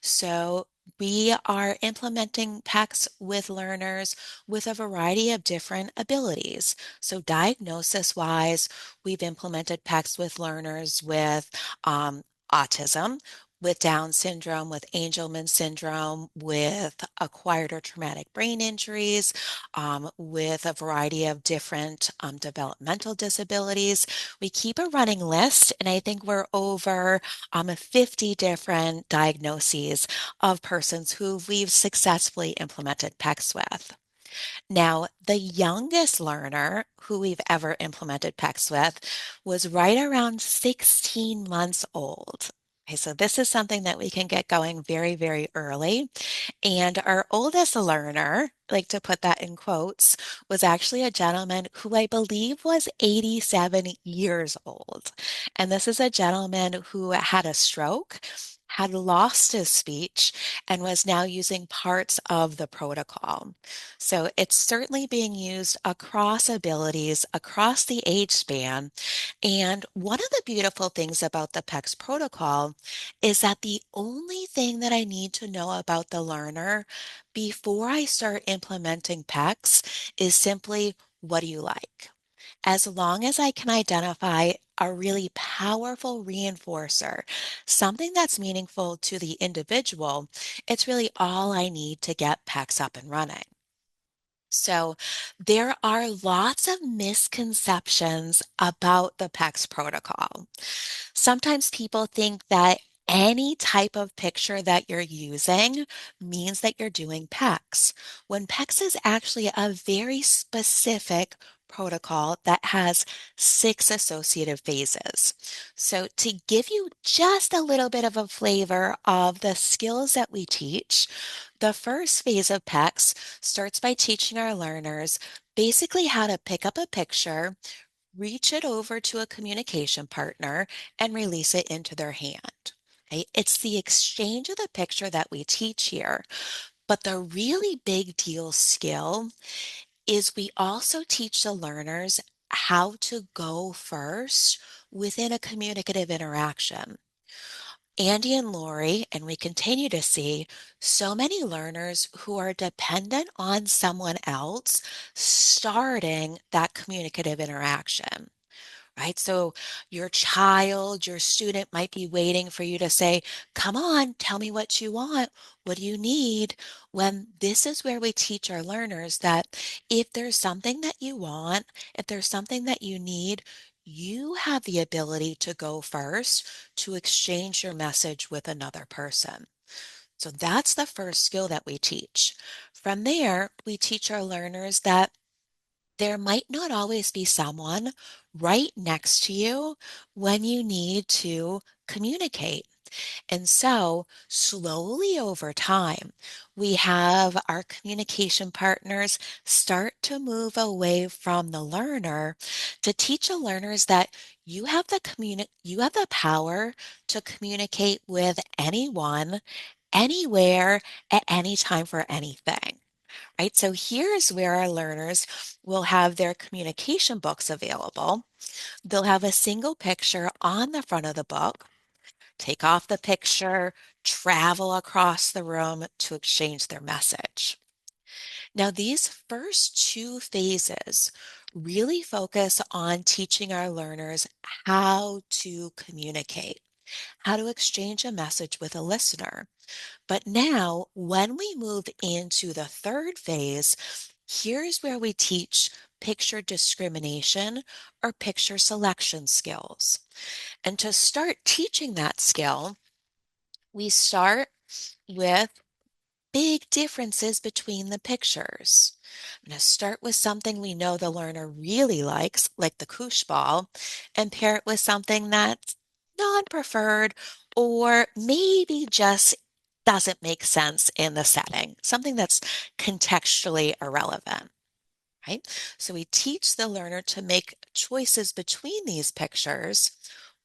So we are implementing PECS with learners with a variety of different abilities. So diagnosis-wise, we've implemented PECS with learners with autism. with Down syndrome, with Angelman syndrome, with acquired or traumatic brain injuries, with a variety of different developmental disabilities. We keep a running list, and I think we're over 50 different diagnoses of persons who we've successfully implemented PECS with. Now, the youngest learner who we've ever implemented PECS with was right around 16 months old. Okay, so this is something that we can get going very, very early. And our oldest learner, like to put that in quotes, was actually a gentleman who I believe was 87 years old. And this is a gentleman who had a stroke, had lost his speech, and was now using parts of the protocol. So it's certainly being used across abilities, across the age span. And one of the beautiful things about the PECS protocol is that the only thing that I need to know about the learner before I start implementing PECS is simply, what do you like? As long as I can identify a really powerful reinforcer, something that's meaningful to the individual, it's really all I need to get PECS up and running. So there are lots of misconceptions about the PECS protocol. Sometimes people think that any type of picture that you're using means that you're doing PECS, when PECS is actually a very specific protocol that has 6 associative phases. So to give you just a little bit of a flavor of the skills that we teach, the first phase of PECS starts by teaching our learners basically how to pick up a picture, reach it over to a communication partner, and release it into their hand. Okay? It's the exchange of the picture that we teach here. But the really big deal skill is we also teach the learners how to go first within a communicative interaction. Andy and Lori, and we continue to see so many learners who are dependent on someone else starting that communicative interaction, right? So your child, your student might be waiting for you to say, come on, tell me what you want. What do you need? When this is where we teach our learners that if there's something that you want, if there's something that you need, you have the ability to go first to exchange your message with another person. So that's the first skill that we teach. From there, we teach our learners that there might not always be someone right next to you when you need to communicate. And so, slowly over time, we have our communication partners start to move away from the learner to teach the learners that you have the power to communicate with anyone, anywhere, at any time for anything. Right? So here's where our learners will have their communication books available. They'll have a single picture on the front of the book. Take off the picture, travel across the room to exchange their message. Now, these first 2 phases really focus on teaching our learners how to communicate, how to exchange a message with a listener. But now, when we move into the third phase, here's where we teach picture discrimination or picture selection skills. And to start teaching that skill, we start with big differences between the pictures. I'm going to start with something we know the learner really likes, like the koosh ball, and pair it with something that's non-preferred or maybe just doesn't make sense in the setting, something that's contextually irrelevant. Right? So we teach the learner to make choices between these pictures.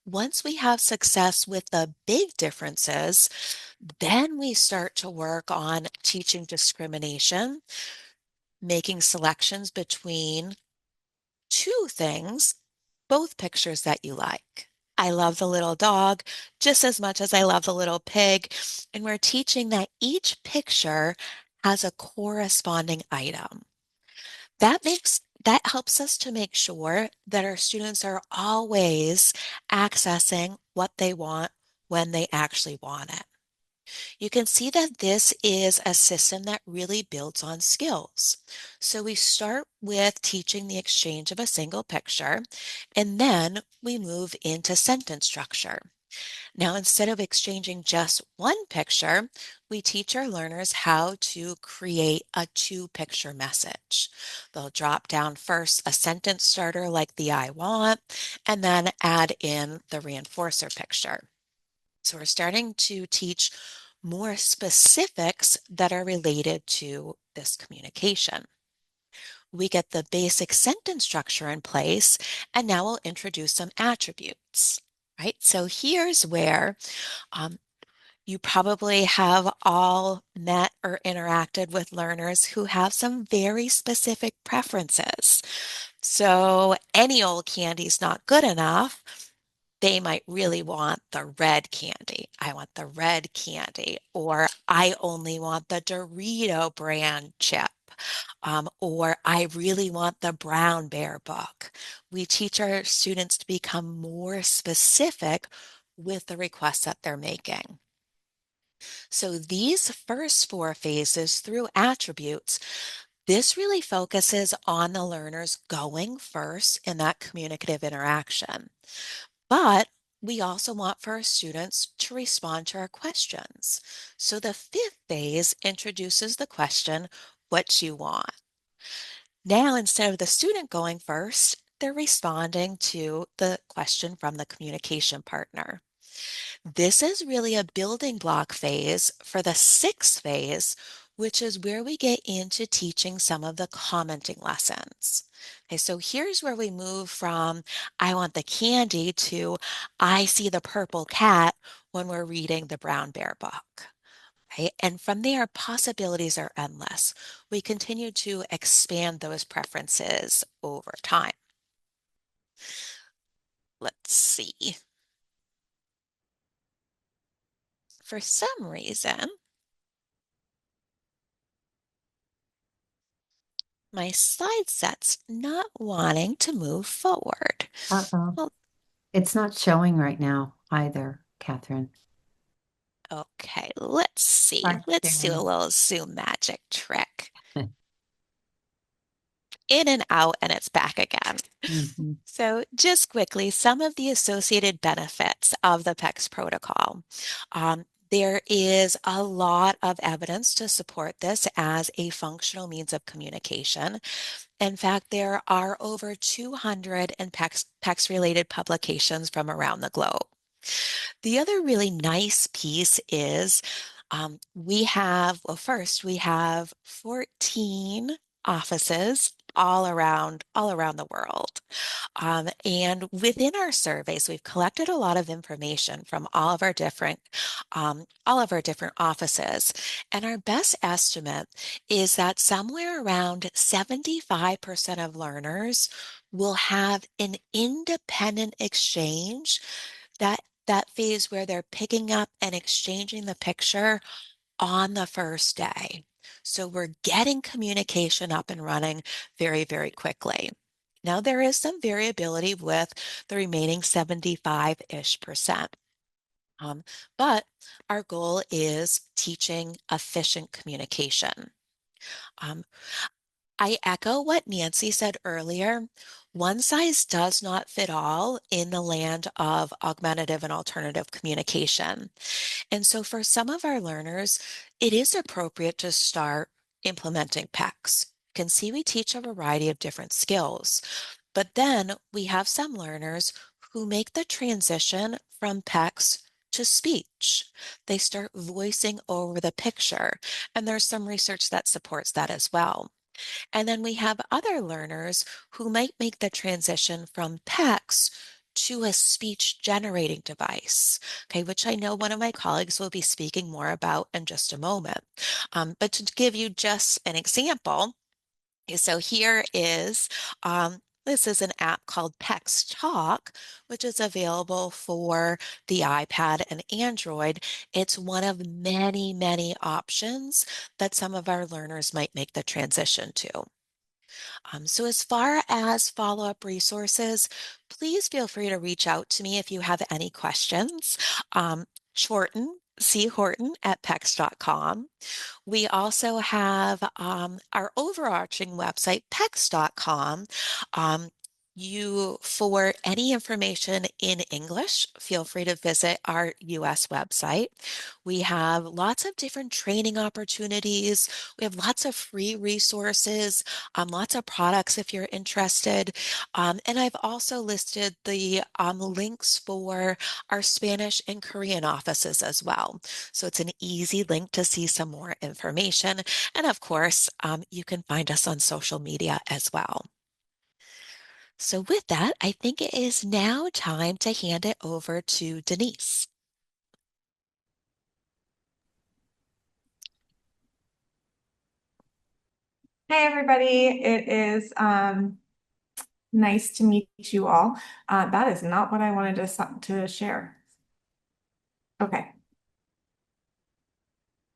Once we have success with the big differences, then we start to work on teaching discrimination, making selections between 2 things, both pictures that you like. I love the little dog just as much as I love the little pig, and we're teaching that each picture has a corresponding item. That helps us to make sure that our students are always accessing what they want when they actually want it. You can see that this is a system that really builds on skills. So we start with teaching the exchange of a single picture, and then we move into sentence structure. Now, instead of exchanging just one picture, we teach our learners how to create a two-picture message. They'll drop down first a sentence starter like the I want, and then add in the reinforcer picture. So we're starting to teach more specifics that are related to this communication. We get the basic sentence structure in place, and now we'll introduce some attributes, right? So here's where um, you probably have all met or interacted with learners who have some very specific preferences. So any old candy is not good enough. They might really want the red candy. I want the red candy, or I only want the Dorito brand chip, or I really want the Brown Bear book. We teach our students to become more specific with the requests that they're making. So these first four phases through attributes, this really focuses on the learners going first in that communicative interaction. But we also want for our students to respond to our questions. So the fifth phase introduces the question, what do you want? Now, instead of the student going first, they're responding to the question from the communication partner. This is really a building block phase for the sixth phase, which is where we get into teaching some of the commenting lessons. Okay, so here's where we move from I want the candy to I see the purple cat when we're reading the Brown Bear book. Right? And from there, possibilities are endless. We continue to expand those preferences over time. Let's see. For some reason, my slide set's not wanting to move forward. Uh-oh. Well, It's not showing right now either, Catherine. okay, let's see. Try Let's do a sharing. little Zoom magic trick. In and out, and it's back again. Mhm. So just quickly, some of the associated benefits of the PECS protocol. There is a lot of evidence to support this as a functional means of communication. In fact, there are over 200 PECS-related publications from around the globe. The other really nice piece is first, we have 14 offices all around the world. And within our surveys, we've collected a lot of information from all of our different offices. And our best estimate is that somewhere around 75% of learners will have an independent exchange, that phase where they're picking up and exchanging the picture on the first day. So we're getting communication up and running very, very quickly. Now, there is some variability with the remaining 75-ish%. But our goal is teaching efficient communication. Um, I echo what Nancy said earlier. One size does not fit all in the land of augmentative and alternative communication. And so for some of our learners, it is appropriate to start implementing PECS. You can see we teach a variety of different skills, but then we have some learners who make the transition from PECS to speech. They start voicing over the picture, and there's some research that supports that as well. And then we have other learners who might make the transition from PECS to a speech generating device, okay, which I know one of my colleagues will be speaking more about in just a moment. But to give you just an example, so here is, this is an app called PECS Talk, which is available for the iPad and Android. It's one of many, many options that some of our learners might make the transition to. So as far as follow-up resources, please feel free to reach out to me if you have any questions. Horton, C. Horton at PEX.com. We also have our overarching website, PEX.com. For any information in English, feel free to visit our US website. We have lots of different training opportunities. We have lots of free resources, lots of products if you're interested. And I've also listed the links for our Spanish and Korean offices as well. So it's an easy link to see some more information. And of course, you can find us on social media as well. So with that, I think it is now time to hand it over to Denise. Hey, everybody. It is nice to meet you all. That is not what I wanted to share. Okay.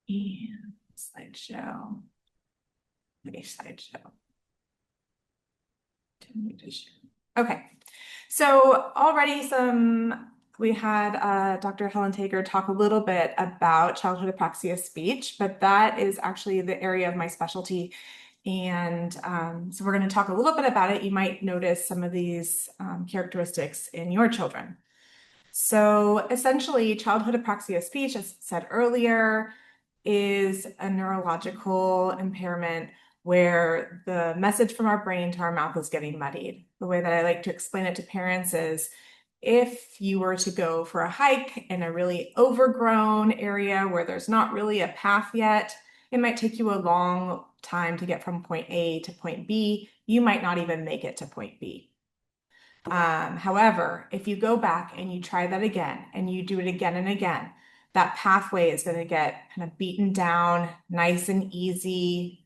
And slideshow. Okay, slideshow. Okay. So already we had Dr. Helen Tager talk a little bit about childhood apraxia speech, but that is actually the area of my specialty. And so we're going to talk a little bit about it. You might notice some of these characteristics in your children. So essentially, childhood apraxia speech, as said earlier, is a neurological impairment where the message from our brain to our mouth is getting muddied. The way that I like to explain it to parents is if you were to go for a hike in a really overgrown area where there's not really a path yet, it might take you a long time to get from point A to point B. You might not even make it to point B. However, if you go back and you try that again and you do it again and again, that pathway is going to get kind of beaten down, nice and easy,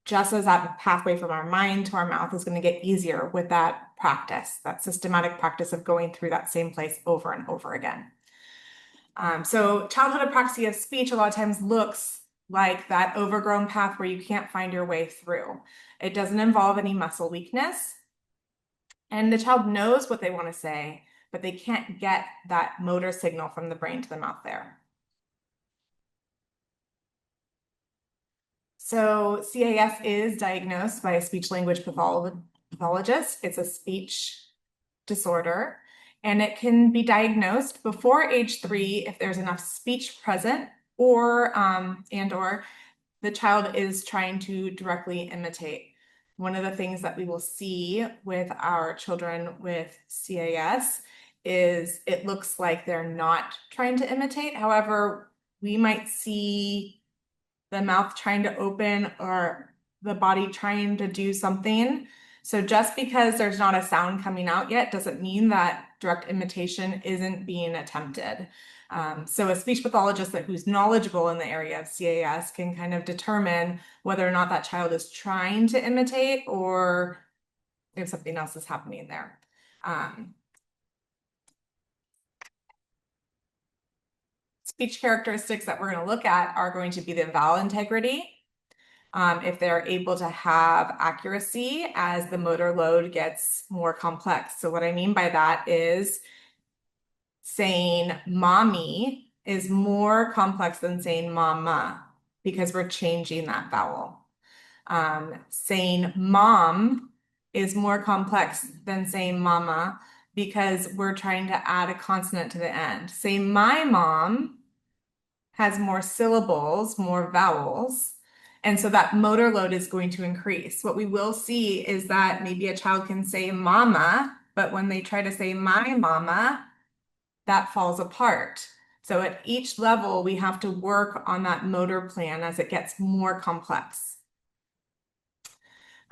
just as that pathway from our mind to our mouth is going to get easier with that practice, that systematic practice of going through that same place over and over again. So childhood apraxia of speech a lot of times looks like that overgrown path where you can't find your way through. It doesn't involve any muscle weakness. And the child knows what they want to say, but they can't get that motor signal from the brain to the mouth there. So CAS is diagnosed by a speech language pathologist. It's a speech disorder, and it can be diagnosed before age 3 if there's enough speech present or the child is trying to directly imitate. One of the things that we will see with our children with CAS is it looks like they're not trying to imitate. However, we might see the mouth trying to open or the body trying to do something. So just because there's not a sound coming out yet doesn't mean that direct imitation isn't being attempted. So a speech pathologist who's knowledgeable in the area of CAS can kind of determine whether or not that child is trying to imitate or if something else is happening there. Speech characteristics that we're going to look at are going to be the vowel integrity, if they're able to have accuracy as the motor load gets more complex. So what I mean by that is saying mommy is more complex than saying mama because we're changing that vowel. Saying mom is more complex than saying mama because we're trying to add a consonant to the end. Saying my mom has more syllables, more vowels, and so that motor load is going to increase. What we will see is that maybe a child can say mama, but when they try to say my mama, that falls apart. So at each level, we have to work on that motor plan as it gets more complex.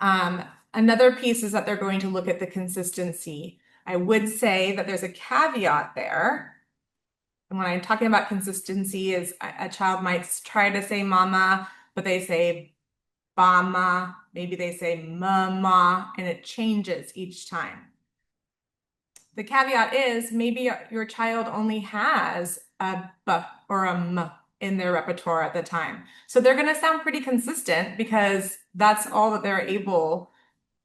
Another piece is that they're going to look at the consistency. I would say that there's a caveat there. And when I'm talking about consistency is a child might try to say mama, but they say bama, maybe they say mama, and it changes each time. The caveat is maybe your child only has a b or a m in their repertoire at the time. So they're going to sound pretty consistent because that's all that they're able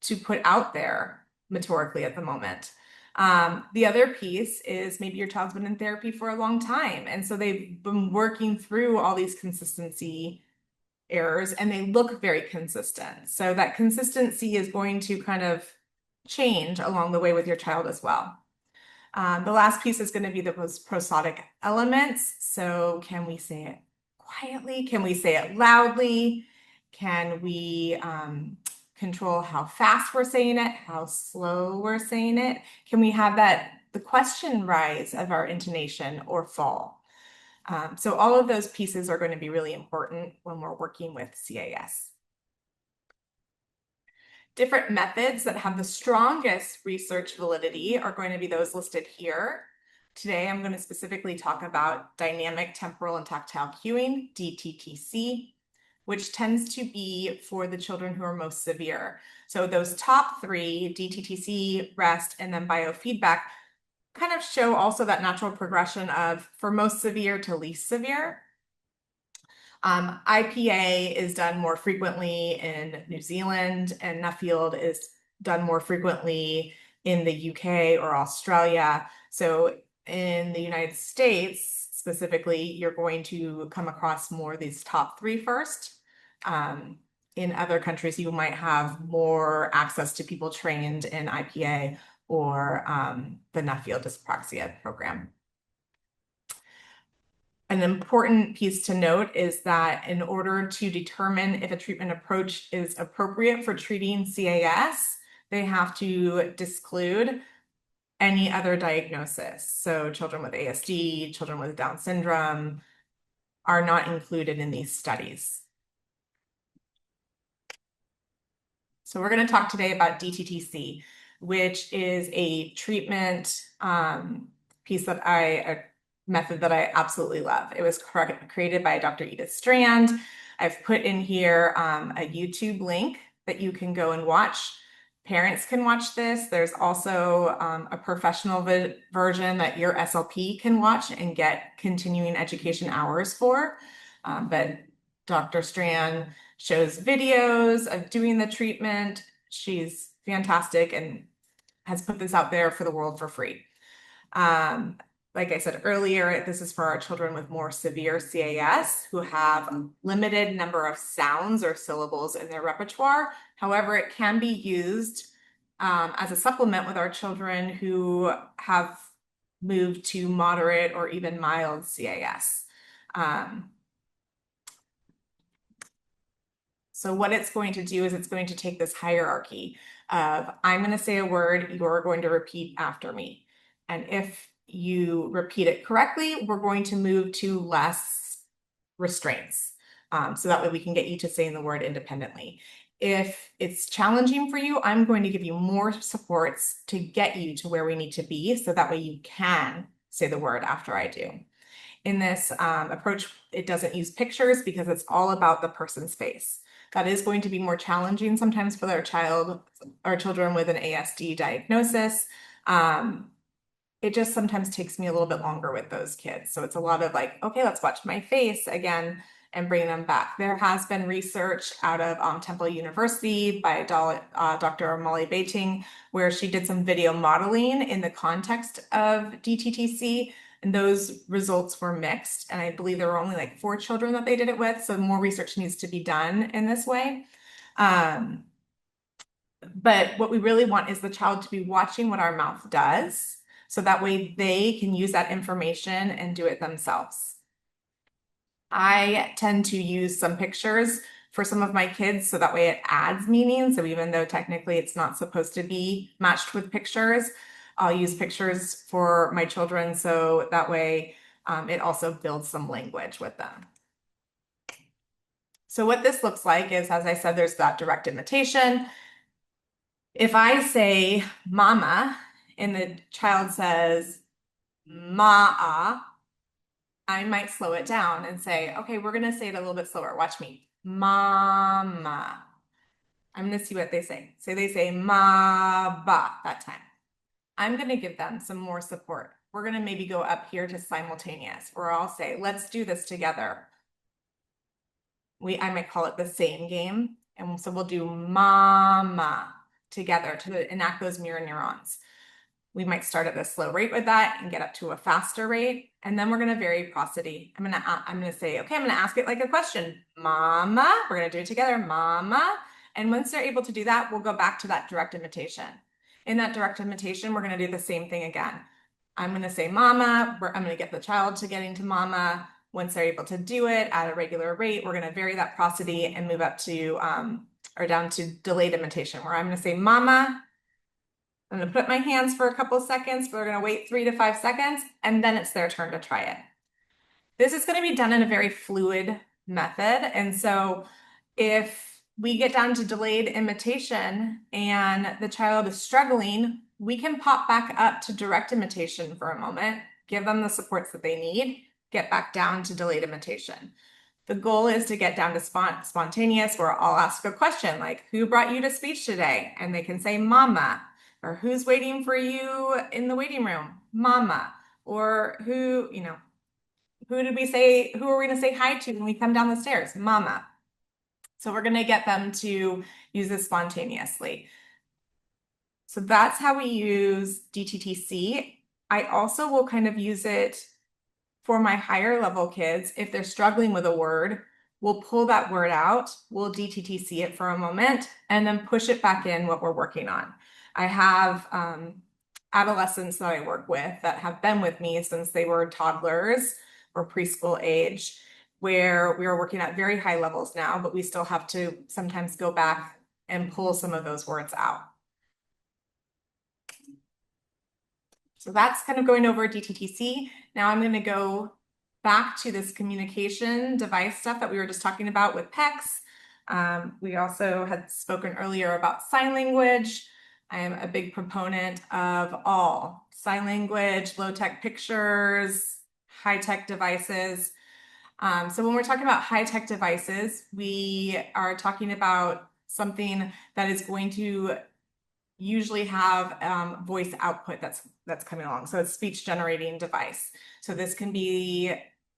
to put out there motorically at the moment. The other piece is maybe your child's been in therapy for a long time, and so they've been working through all these consistency errors and they look very consistent. So that consistency is going to kind of change along the way with your child as well. The last piece is going to be those prosodic elements. So can we say it quietly? Can we say it loudly? Can we control how fast we're saying it, how slow we're saying it? Can we have the question rise of our intonation or fall? So all of those pieces are going to be really important when we're working with CAS. Different methods that have the strongest research validity are going to be those listed here. Today, I'm going to specifically talk about dynamic temporal and tactile cueing, DTTC, which tends to be for the children who are most severe. So those top three, DTTC, REST, and then biofeedback, kind of show also that natural progression of for most severe to least severe. IPA is done more frequently in New Zealand, and Nuffield is done more frequently in the UK or Australia. So in the United States, specifically, you're going to come across more of these top three first. In other countries, you might have more access to people trained in IPA or the Nuffield dyspraxia program. An important piece to note is that in order to determine if a treatment approach is appropriate for treating CAS, they have to disclude any other diagnosis. So children with ASD, children with Down syndrome are not included in these studies. So we're going to talk today about DTTC, which is a treatment piece that a method that I absolutely love. It was created by Dr. Edith Strand. I've put in here a YouTube link that you can go and watch. Parents can watch this. There's also a professional version that your SLP can watch and get continuing education hours for. But Dr. Strand shows videos of doing the treatment. She's fantastic and has put this out there for the world for free. Like I said earlier, this is for our children with more severe CAS who have a limited number of sounds or syllables in their repertoire. However, it can be used as a supplement with our children who have moved to moderate or even mild CAS. So what it's going to do is it's going to take this hierarchy of I'm going to say a word, you're going to repeat after me. And if you repeat it correctly, we're going to move to less restraints. So that way we can get you to saying the word independently. If it's challenging for you, I'm going to give you more supports to get you to where we need to be. So that way you can say the word after I do. In this approach, it doesn't use pictures because it's all about the person's face. That is going to be more challenging sometimes for our children with an ASD diagnosis. It just sometimes takes me a little bit longer with those kids. So it's a lot of like, okay, let's watch my face again and bring them back. There has been research out of Temple University by Dr. Molly Bating, where she did some video modeling in the context of DTTC, and those results were mixed. And I believe there were only like 4 children that they did it with. So more research needs to be done in this way. But what we really want is the child to be watching what our mouth does. So that way they can use that information and do it themselves. I tend to use some pictures for some of my kids so that way it adds meaning. So even though technically it's not supposed to be matched with pictures, I'll use pictures for my children so that way it also builds some language with them. So what this looks like is, as I said, there's that direct imitation. If I say mama, and the child says ma-ah, I might slow it down and say, okay, we're going to say it a little bit slower. Watch me. Mama. I'm going to see what they say. So they say ma-ba that time. I'm going to give them some more support. We're going to maybe go up here to simultaneous, or I'll say, let's do this together. I might call it the same game. And so we'll do mama together to enact those mirror neurons. We might start at a slow rate with that and get up to a faster rate. And then we're going to vary prosody. I'm going to say, okay, I'm going to ask it like a question. Mama, we're going to do it together. Mama. And once they're able to do that, we'll go back to that direct imitation. In that direct imitation, we're going to do the same thing again. I'm going to say mama. I'm going to get the child to getting to mama. Once they're able to do it at a regular rate, we're going to vary that prosody and move up to or down to delayed imitation, where I'm going to say mama. I'm going to put my hands for a couple of seconds, but we're going to wait 3 to 5 seconds, and then it's their turn to try it. This is going to be done in a very fluid method. And so if we get down to delayed imitation and the child is struggling, we can pop back up to direct imitation for a moment, give them the supports that they need, get back down to delayed imitation. The goal is to get down to spontaneous, where I'll ask a question like, who brought you to speech today? And they can say mama. Or who's waiting for you in the waiting room? Mama. Or who are we going to say hi to when we come down the stairs? Mama. So we're going to get them to use this spontaneously. So that's how we use DTTC. I also will kind of use it for my higher level kids. If they're struggling with a word, we'll pull that word out, we'll DTTC it for a moment, and then push it back in what we're working on. I have adolescents that I work with that have been with me since they were toddlers or preschool age, where we are working at very high levels now, but we still have to sometimes go back and pull some of those words out. So that's kind of going over DTTC. Now I'm going to go back to this communication device stuff that we were just talking about with PECS. We also had spoken earlier about sign language. I am a big proponent of all sign language, low-tech pictures, high-tech devices. So when we're talking about high-tech devices, we are talking about something that is going to usually have voice output that's coming along. So it's speech generating device. So this can be,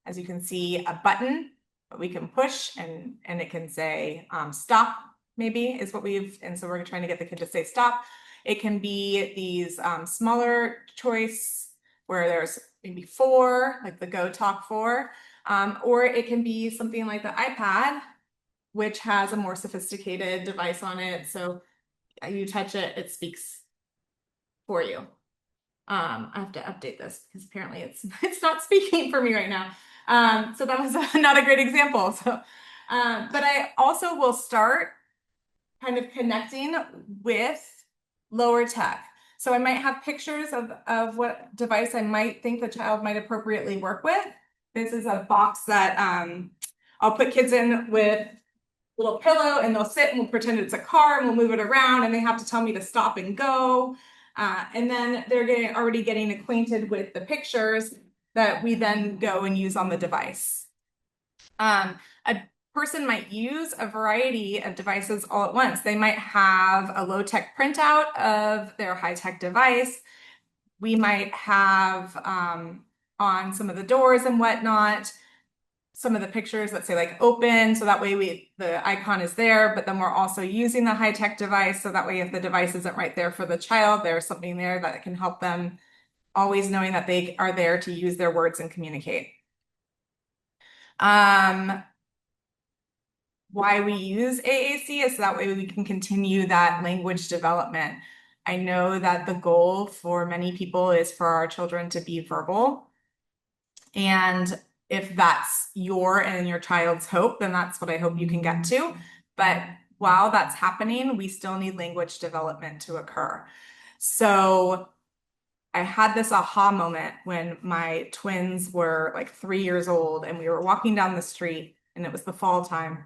as you can see, a button that we can push and it can say stop, maybe is what and so we're trying to get the kid to say stop. It can be these smaller choice where there's maybe 4, like the Go Talk 4, or it can be something like the iPad, which has a more sophisticated device on it. So you touch it, it speaks for you. I have to update this because apparently it's not speaking for me right now. So that was not a great example. So, but I also will start kind of connecting with lower tech. So I might have pictures of what device I might think the child might appropriately work with. This is a box that I'll put kids in with a little pillow, and they'll sit and we'll pretend it's a car and we'll move it around, and they have to tell me to stop and go. And then they're already getting acquainted with the pictures that we then go and use on the device. A person might use a variety of devices all at once. They might have a low-tech printout of their high-tech device. We might have on some of the doors and whatnot, some of the pictures that say like open, so that way the icon is there, but then we're also using the high-tech device, so that way if the device isn't right there for the child, there's something there that can help them, always knowing that they are there to use their words and communicate. Why we use AAC is so that way we can continue that language development. I know that the goal for many people is for our children to be verbal. And if that's your and your child's hope, then that's what I hope you can get to. But while that's happening, we still need language development to occur. So I had this aha moment when my twins were like 3 years old and we were walking down the street and it was the fall time.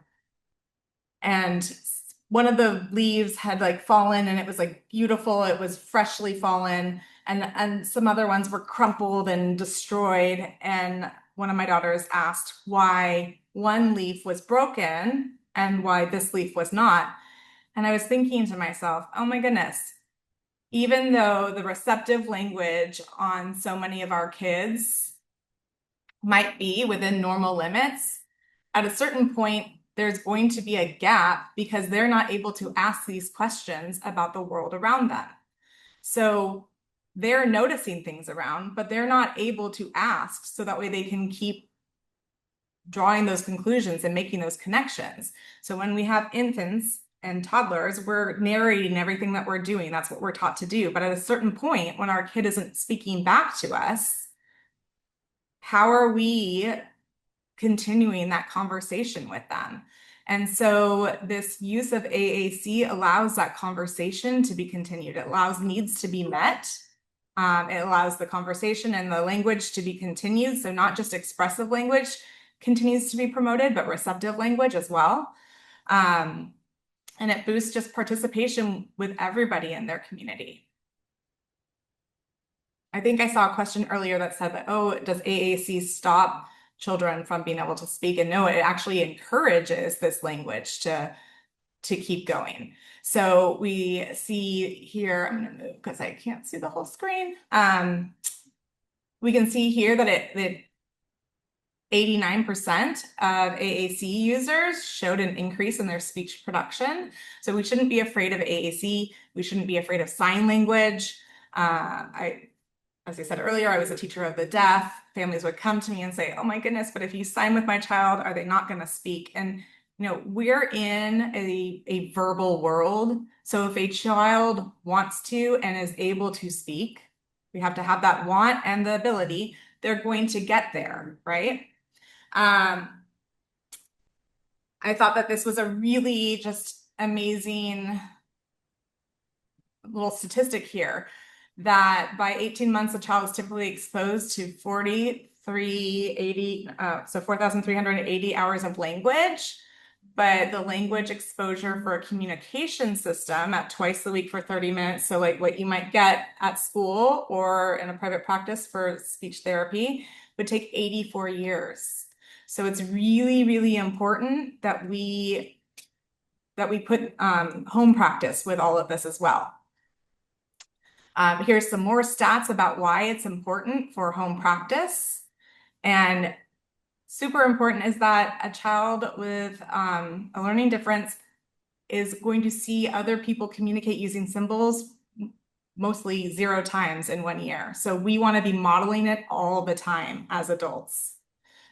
And one of the leaves had like fallen and it was like beautiful. It was freshly fallen. And some other ones were crumpled and destroyed. And one of my daughters asked why one leaf was broken and why this leaf was not. And I was thinking to myself, oh my goodness, even though the receptive language on so many of our kids might be within normal limits, at a certain point, there's going to be a gap because they're not able to ask these questions about the world around them. So they're noticing things around, but they're not able to ask, so that way they can keep drawing those conclusions and making those connections. So when we have infants and toddlers, we're narrating everything that we're doing. That's what we're taught to do. But at a certain point, when our kid isn't speaking back to us, how are we continuing that conversation with them? And so this use of AAC allows that conversation to be continued. It allows needs to be met. It allows the conversation and the language to be continued. So not just expressive language continues to be promoted, but receptive language as well. And it boosts just participation with everybody in their community. I think I saw a question earlier that said that, oh, does AAC stop children from being able to speak? And no, it actually encourages this language to keep going. So we see here, I'm going to move because I can't see the whole screen. We can see here that 89% of AAC users showed an increase in their speech production. So we shouldn't be afraid of AAC. We shouldn't be afraid of sign language. As I said earlier, I was a teacher of the deaf. Families would come to me and say, oh my goodness, but if you sign with my child, are they not going to speak? And we're in a verbal world. So if a child wants to and is able to speak, we have to have that want and the ability, they're going to get there, right? I thought that this was a really just amazing little statistic here, that by 18 months, a child is typically exposed to 4,380 hours of language. But the language exposure for a communication system at twice a week for 30 minutes, so like what you might get at school or in a private practice for speech therapy, would take 84 years. So it's really, really important that we put home practice with all of this as well. Here's some more stats about why it's important for home practice. And super important is that a child with a learning difference is going to see other people communicate using symbols mostly 0 times in 1 year. So we want to be modeling it all the time as adults.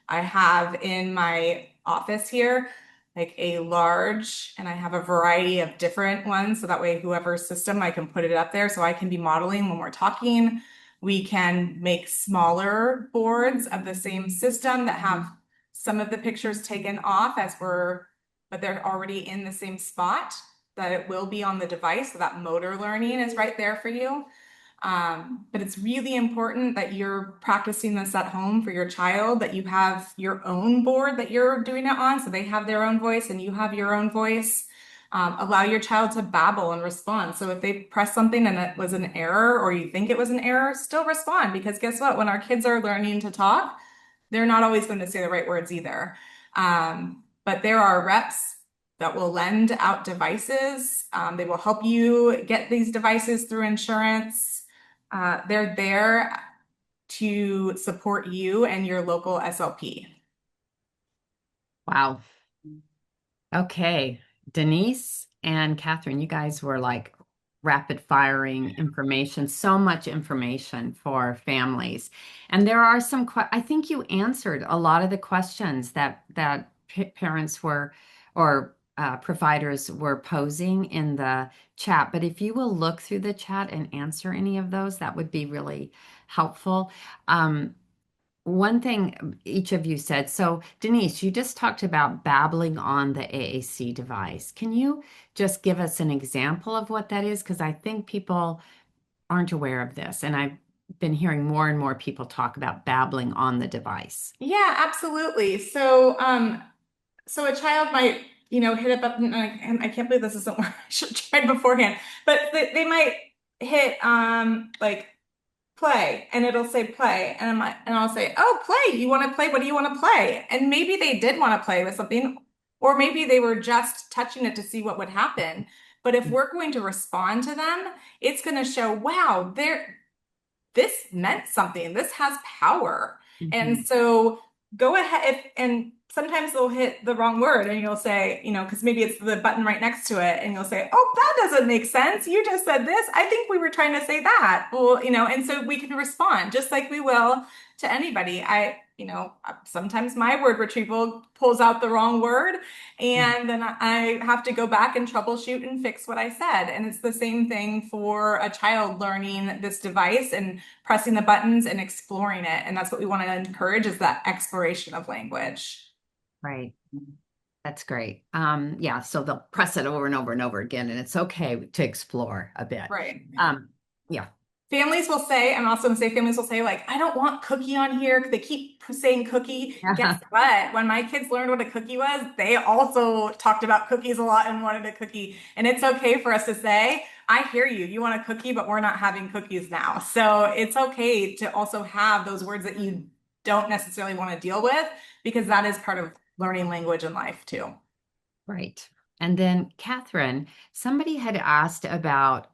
I have in my office here like a large, and I have a variety of different ones. So that way, whoever's system, I can put it up there so I can be modeling when we're talking. We can make smaller boards of the same system that have some of the pictures taken off but they're already in the same spot, that it will be on the device. So that motor learning is right there for you. But it's really important that you're practicing this at home for your child, that you have your own board that you're doing it on, so they have their own voice and you have your own voice. Allow your child to babble and respond. So if they press something and it was an error, or you think it was an error, still respond, because guess what? When our kids are learning to talk, they're not always going to say the right words either. But there are reps that will lend out devices. They will help you get these devices through insurance. They're there to support you and your local SLP. Wow. Okay. Denise and Catherine, you guys were like rapid firing information, so much information for families. And there are some, I think you answered a lot of the questions that parents were, or providers were posing in the chat. But if you will look through the chat and answer any of those, that would be really helpful. One thing each of you said, so Denise, you just talked about babbling on the AAC device. Can you just give us an example of what that is? Because I think people aren't aware of this, and I've been hearing more and more people talk about babbling on the device. Yeah, absolutely. So, so a child might, hit a button, and I can't believe this isn't where I should have tried beforehand, but they might hit like play, and it'll say play, and I'll say, oh, play, you want to play? What do you want to play? And maybe they did want to play with something, or maybe they were just touching it to see what would happen. But if we're going to respond to them, it's going to show, wow, this meant something. This has power. Mhm. And so go ahead and sometimes they'll hit the wrong word and you'll say, because maybe it's the button right next to it, and you'll say, oh, that doesn't make sense. You just said this. I think we were trying to say that. Well, and so we can respond just like we will to anybody. Sometimes my word retrieval pulls out the wrong word, and then I have to go back and troubleshoot and fix what I said. And it's the same thing for a child learning this device and pressing the buttons and exploring it. And that's what we want to encourage, is that exploration of language. Right. That's great. Yeah, so they'll press it over and over and over again, and it's okay to explore a bit. Right. Yeah. Families will say, I'm also going to say, families will say, like, I don't want cookie on here because they keep saying cookie. Guess what? When my kids learned what a cookie was, they also talked about cookies a lot and wanted a cookie. And it's okay for us to say, I hear you. You want a cookie, but we're not having cookies now. So it's okay to also have those words that you don't necessarily want to deal with, because that is part of learning language in life too. Right. And then, Catherine, somebody had asked about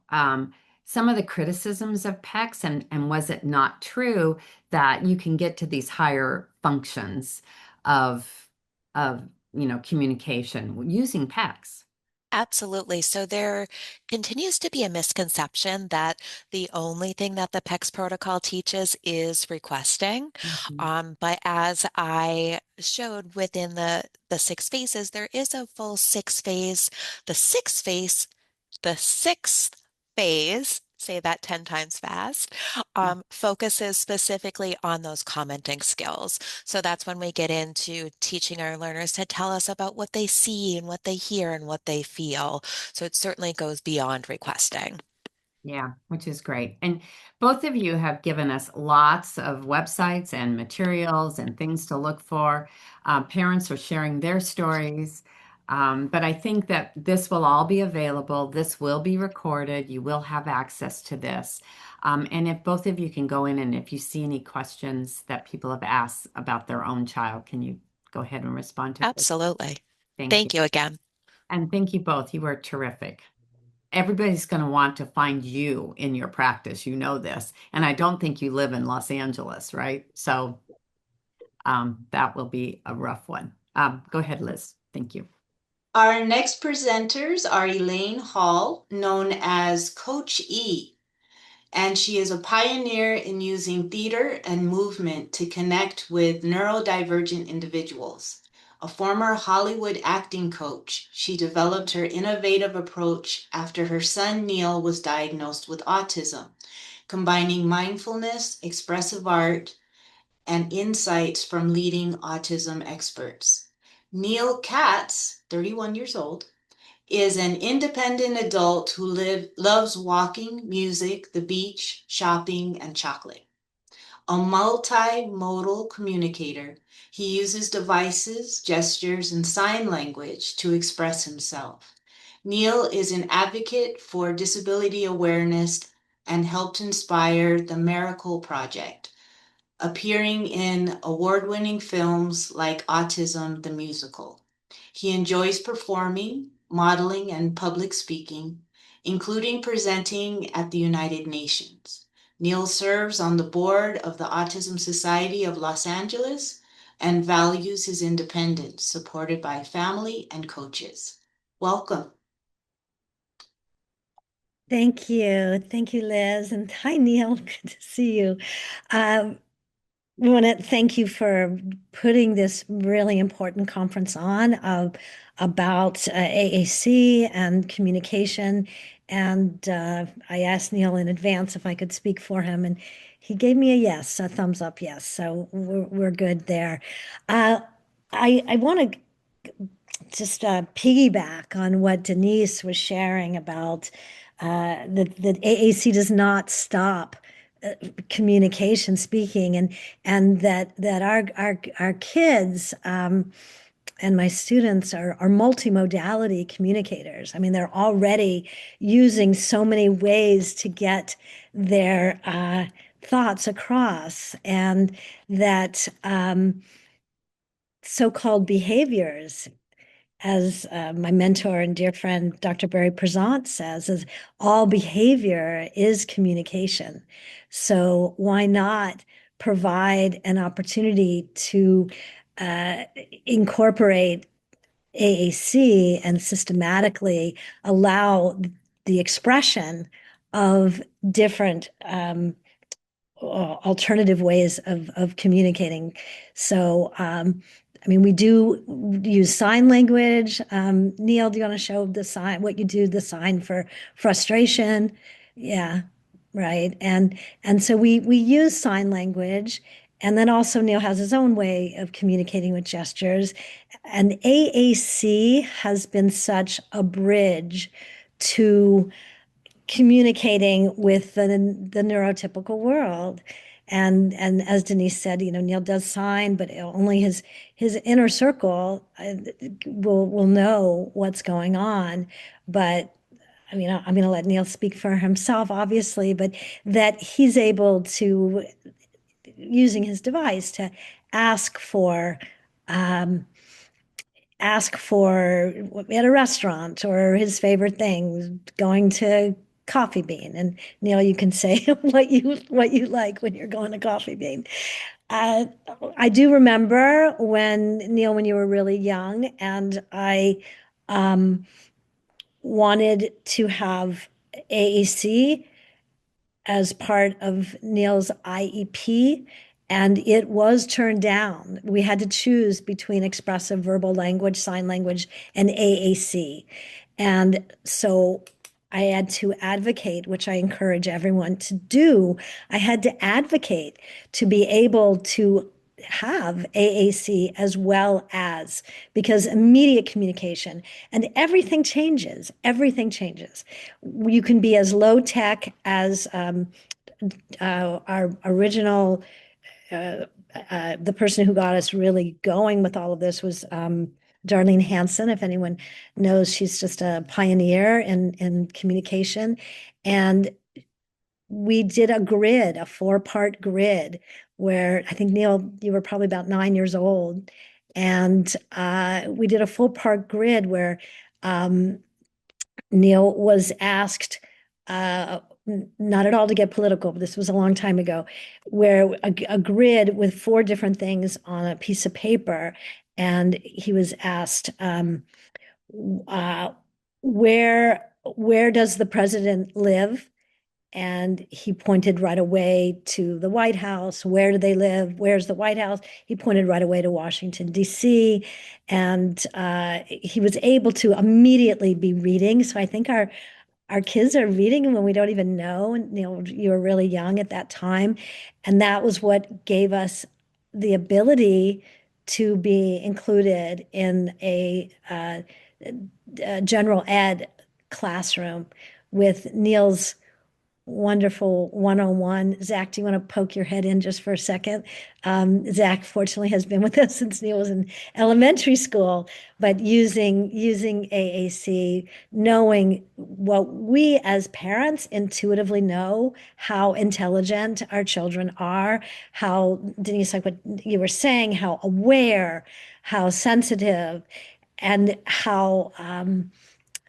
some of the criticisms of PECS, and was it not true that you can get to these higher functions of communication using PECS? Absolutely. So there continues to be a misconception that the only thing that the PECS protocol teaches is requesting. But as I showed within the 6 phases, there is a full 6 phase. The sixth phase, say that 10 times fast, focuses specifically on those commenting skills. So that's when we get into teaching our learners to tell us about what they see and what they hear and what they feel. So it certainly goes beyond requesting. Yeah, which is great. And both of you have given us lots of websites and materials and things to look for. Parents are sharing their stories. But I think that this will all be available. This will be recorded. You will have access to this. And if both of you can go in, and if you see any questions that people have asked about their own child, can you go ahead and respond to those? Absolutely. Thank you. Thank you again. And thank you both. You were terrific. Everybody's going to want to find you in your practice. You know this. And I don't think you live in Los Angeles, right? So that will be a rough one. Go ahead, Liz. Thank you. Our next presenters are Elaine Hall, known as Coach E, and she is a pioneer in using theater and movement to connect with neurodivergent individuals. A former Hollywood acting coach, she developed her innovative approach after her son Neil was diagnosed with autism, combining mindfulness, expressive art, and insights from leading autism experts. Neil Katz, 31 years old, is an independent adult who loves walking, music, the beach, shopping, and chocolate. A multimodal communicator, he uses devices, gestures, and sign language to express himself. Neil is an advocate for disability awareness and helped inspire the Miracle Project, appearing in award-winning films like Autism the Musical. He enjoys performing, modeling, and public speaking, including presenting at the United Nations. Neil serves on the board of the Autism Society of Los Angeles and values his independence, supported by family and coaches. Welcome. Thank you. Thank you, Liz. And hi, Neil. Good to see you. We want to thank you for putting this really important conference on about AAC and communication. And I asked Neil in advance if I could speak for him, and he gave me a yes, a thumbs up yes. So we're good there. I want to just piggyback on what Denise was sharing about that AAC does not stop communication, speaking, and that our kids and my students are multimodality communicators. I mean, they're already using so many ways to get their thoughts across, and that so-called behaviors, as my mentor and dear friend, Dr. Barry Prezant says, is all behavior is communication. So why not provide an opportunity to uh, incorporate AAC and systematically allow the expression of different alternative ways of communicating. So, I mean, we do use sign language. Neil, do you want to show the sign, what you do, the sign for frustration? Yeah, right. And so we use sign language. And then also Neil has his own way of communicating with gestures. And AAC has been such a bridge to communicating with the neurotypical world. And as Denise said, Neil does sign, but only his inner circle will know what's going on. But I mean, I'm going to let Neil speak for himself, obviously, but that he's able to, using his device, to ask for um, at a restaurant or his favorite things, going to Coffee Bean. And Neil, you can say what you like when you're going to Coffee Bean. Uh, I do remember when Neil, when you were really young, and I wanted to have AAC as part of Neil's IEP, and it was turned down. We had to choose between expressive verbal language, sign language, and AAC. And so I had to advocate, which I encourage everyone to do. I had to advocate to be able to have AAC as well as, because immediate communication and everything changes. Everything changes. You can be as low tech as our original, the person who got us really going with all of this was Darlene Hanson. If anyone knows, she's just a pioneer in communication. And we did a grid, a 4-part grid, where I think, Neil, you were probably about 9 years old. And we did a full part grid where Neil was asked, not at all to get political, but this was a long time ago, where a grid with 4 different things on a piece of paper. And he was asked, where does the president live? And he pointed right away to the White House. Where do they live? Where's the White House? He pointed right away to Washington, D.C. And he was able to immediately be reading. So I think our kids are reading when we don't even know. And you were really young at that time. And that was what gave us the ability to be included in a general ed classroom with Neil's wonderful 101. Zach, do you want to poke your head in just for a second? Zach, fortunately, has been with us since Neil was in elementary school, but using AAC, knowing what we as parents intuitively know, how intelligent our children are, how, Denise, like what you were saying, how aware, how sensitive, and how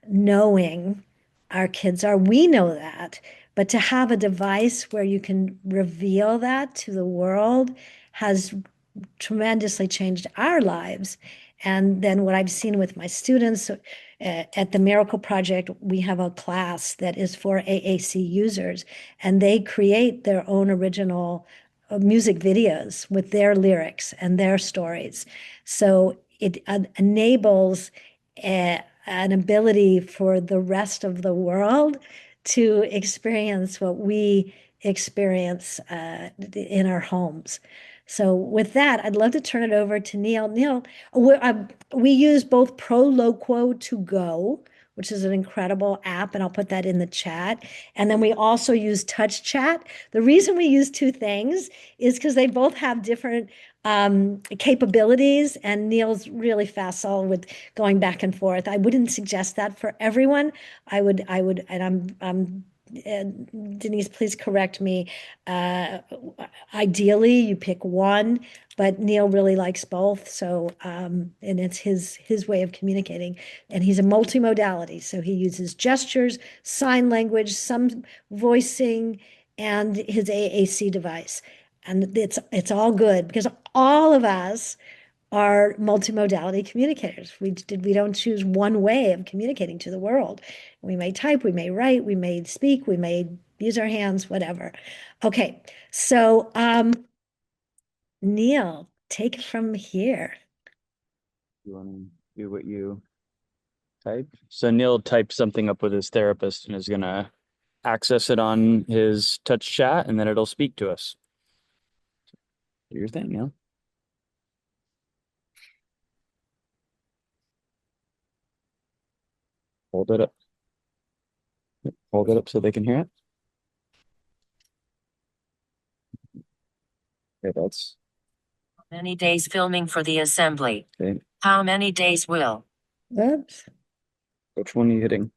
knowing our kids are. We know that. But to have a device where you can reveal that to the world has tremendously changed our lives. And then what I've seen with my students at the Miracle Project, we have a class that is for AAC users, and they create their own original music videos with their lyrics and their stories. So it enables an ability for the rest of the world to experience what we experience in our homes. So with that, I'd love to turn it over to Neil. Neil, we use both Proloquo to Go, which is an incredible app, and I'll put that in the chat. And then we also use Touch Chat. The reason we use 2 things is because they both have different capabilities, and Neil's really facile with going back and forth. I wouldn't suggest that for everyone. I would, and I'm Denise, please correct me. Ideally, you pick one, but Neil really likes both. So, and it's his way of communicating, and he's a multimodality. So he uses gestures, sign language, some voicing, and his AAC device. And it's all good because all of us are multimodality communicators. We don't choose one way of communicating to the world. We may type, we may write, we may speak, we may use our hands, whatever. Okay, so Neil, take it from here. You want to do what you type? So Neil typed something up with his therapist and is gonna access it on his touch chat, and then it'll speak to us. Do your thing, Neil. Hold it up. Hold it up so they can hear it. Okay, that's Many days filming for the assembly. okay. How many days will? Oops. Which one are you hitting?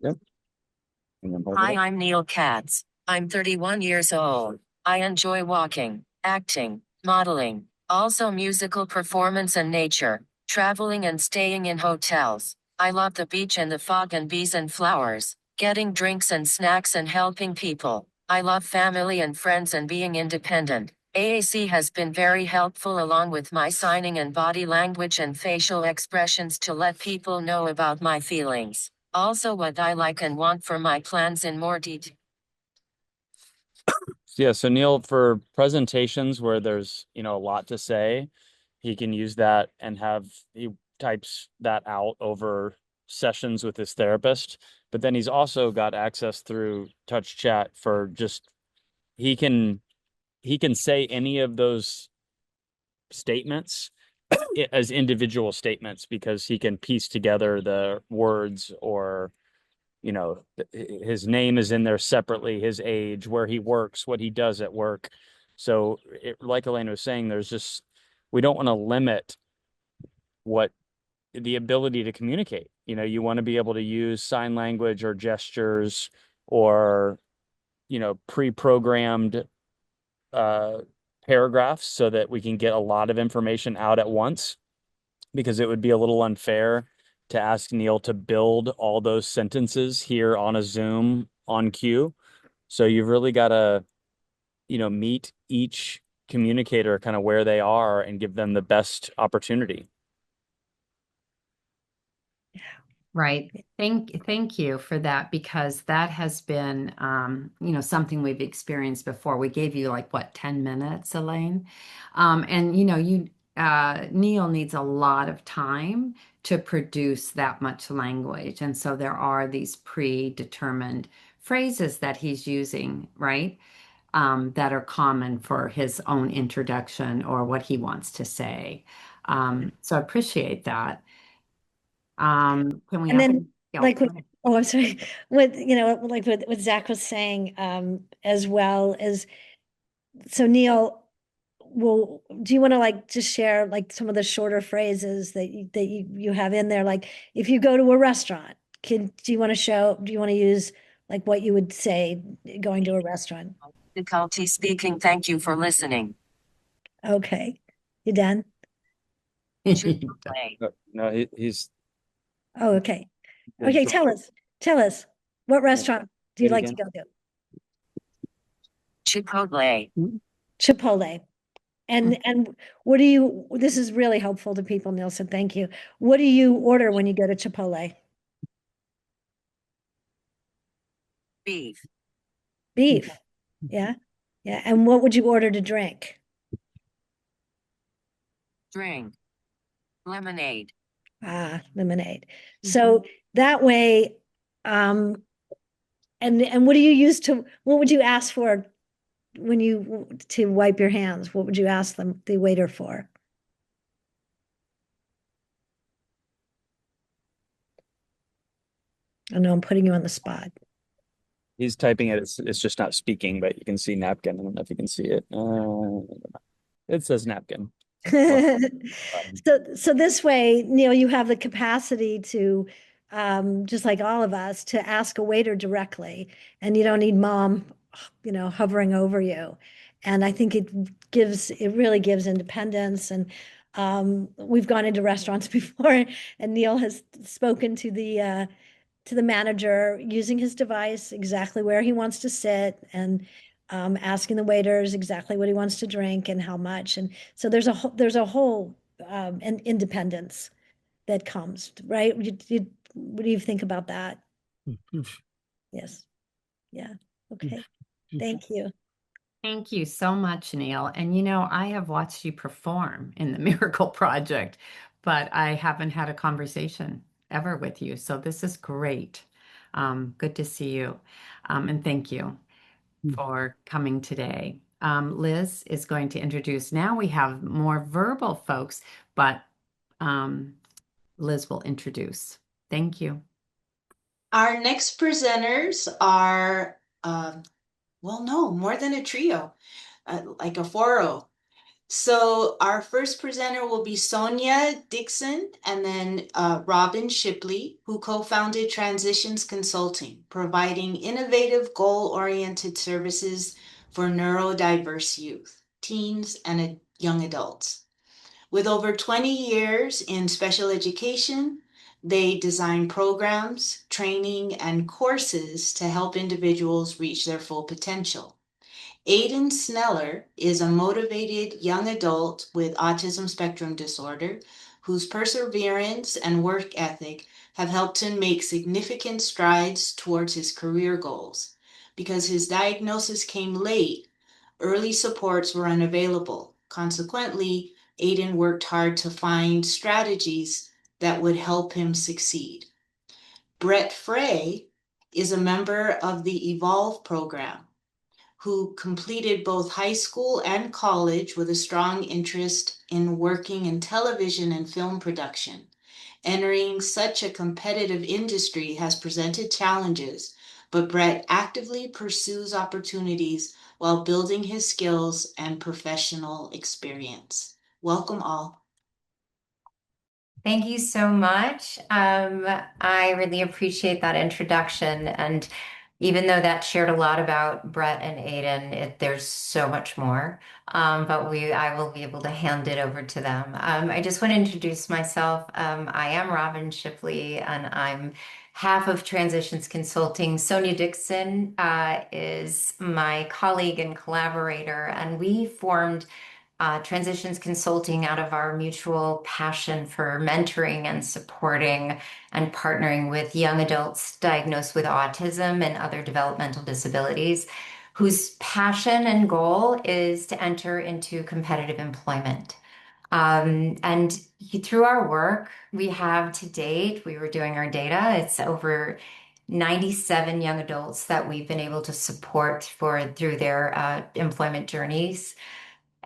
Yep. And then hold it Hi, up. I'm Neil Katz. I'm 31 years old. I enjoy walking, acting, modeling, also musical performance and nature, traveling and staying in hotels. I love the beach and the fog and bees and flowers, getting drinks and snacks and helping people. I love family and friends and being independent. AAC has been very helpful along with my signing and body language and facial expressions to let people know about my feelings. Also what I like and want for my plans in more detail. Yeah, so Neil, for presentations where there's, a lot to say, he can use that and he types that out over sessions with his therapist. But then he's also got access through touch chat for just he can say any of those statements as individual statements because he can piece together the words, or his name is in there separately, his age, where he works, what he does at work. So like Elena was saying, we don't want to limit what the ability to communicate. You want to be able to use sign language or gestures or pre-programmed paragraphs so that we can get a lot of information out at once, because it would be a little unfair to ask Neil to build all those sentences here on a Zoom on cue. So you've really got to, meet each communicator kind of where they are and give them the best opportunity. Right. Thank you for that, because that has been, something we've experienced before. We gave you like, what, 10 minutes, Elaine? And Neil needs a lot of time to produce that much language. And so there are these predetermined phrases that he's using, right? That are common for his own introduction or what he wants to say. So I appreciate that. Can we And have, then, yeah, like, go ahead. oh, I'm sorry. Like what Zach was saying, as well as, so Neil, do you want to like just share like some of the shorter phrases that you have in there? Like, if you go to a restaurant, do you want to use like what you would say going to a restaurant? Difficulty speaking. Thank you for listening. Okay. You done? Chipotle. No, he's Oh, okay. Okay, tell us, what restaurant do you Say it like to again. go to? Chipotle. Chipotle. And what do you, this is really helpful to people, Nielsen, thank you. What do you order when you go to Chipotle? Beef. Beef. Yeah. Yeah. And what would you order to drink? Drink. Lemonade. Ah, lemonade. So that way, and what do you use what would you ask for when to wipe your hands? What would you ask the waiter for? I know I'm putting you on the spot. He's typing it. It's just not speaking, but you can see napkin. I don't know if you can see it. It says napkin. So this way, Neil, you have the capacity to, just like all of us, to ask a waiter directly, and you don't need mom, hovering over you. And I think it really gives independence. And we've gone into restaurants before, and Neil has spoken to the manager using his device exactly where he wants to sit, and asking the waiters exactly what he wants to drink and how much. And so there's a whole and independence that comes, right? What do you think about that? Yes. Yeah. Okay. Thank you. Thank you so much, Neil. And I have watched you perform in the Miracle Project, but I haven't had a conversation ever with you. So this is great. Good to see you. And thank you for coming today. Liz is going to introduce. Now we have more verbal folks, but Liz will introduce. Thank you. Our next presenters are, well, no, more than a trio, like a foro. So our first presenter will be Sonia Dixon and then Robin Shipley, who co-founded Transitions Consulting, providing innovative goal-oriented services for neurodiverse youth, teens, and young adults. With over 20 years in special education, they design programs, training, and courses to help individuals reach their full potential. Aiden Sneller is a motivated young adult with autism spectrum disorder whose perseverance and work ethic have helped him make significant strides towards his career goals. Because his diagnosis came late, early supports were unavailable. Consequently, Aiden worked hard to find strategies that would help him succeed. Brett Frey is a member of the Evolve program, who completed both high school and college with a strong interest in working in television and film production. Entering such a competitive industry has presented challenges, but Brett actively pursues opportunities while building his skills and professional experience. Welcome all. Thank you so much. I really appreciate that introduction. And even though that shared a lot about Brett and Aiden, there's so much more. But I will be able to hand it over to them. I just want to introduce myself. I am Robin Shipley, and I'm half of Transitions Consulting. Sonia Dixon is my colleague and collaborator, and we formed Transitions Consulting out of our mutual passion for mentoring and supporting and partnering with young adults diagnosed with autism and other developmental disabilities, whose passion and goal is to enter into competitive employment. And through our work, we have to date, we were doing our data, it's over 97 young adults that we've been able to support through their employment journeys.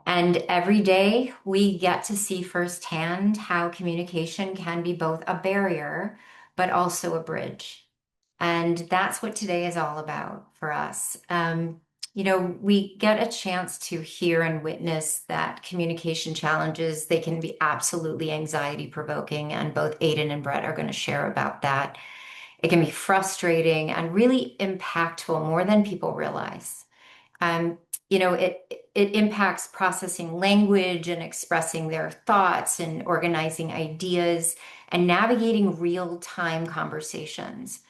And every day we get to see firsthand how communication can be both a barrier, but also a bridge. And that's what today is all about for us. We get a chance to hear and witness that communication challenges, they can be absolutely anxiety provoking. And both Aiden and Brett are going to share about that. It can be frustrating and really impactful more than people realize. It impacts processing language and expressing their thoughts and organizing ideas and navigating real-time conversations.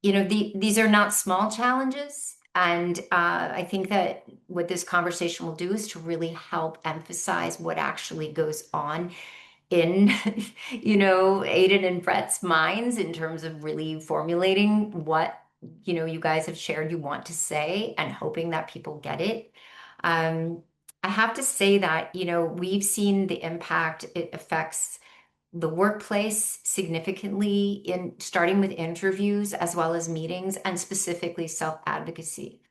These are not small challenges. And I think that what this conversation will do is to really help emphasize what actually goes on in, Aiden and Brett's minds in terms of really formulating what you guys have shared you want to say and hoping that people get it. I have to say that, we've seen the impact it affects the workplace significantly in starting with interviews as well as meetings and specifically self-advocacy.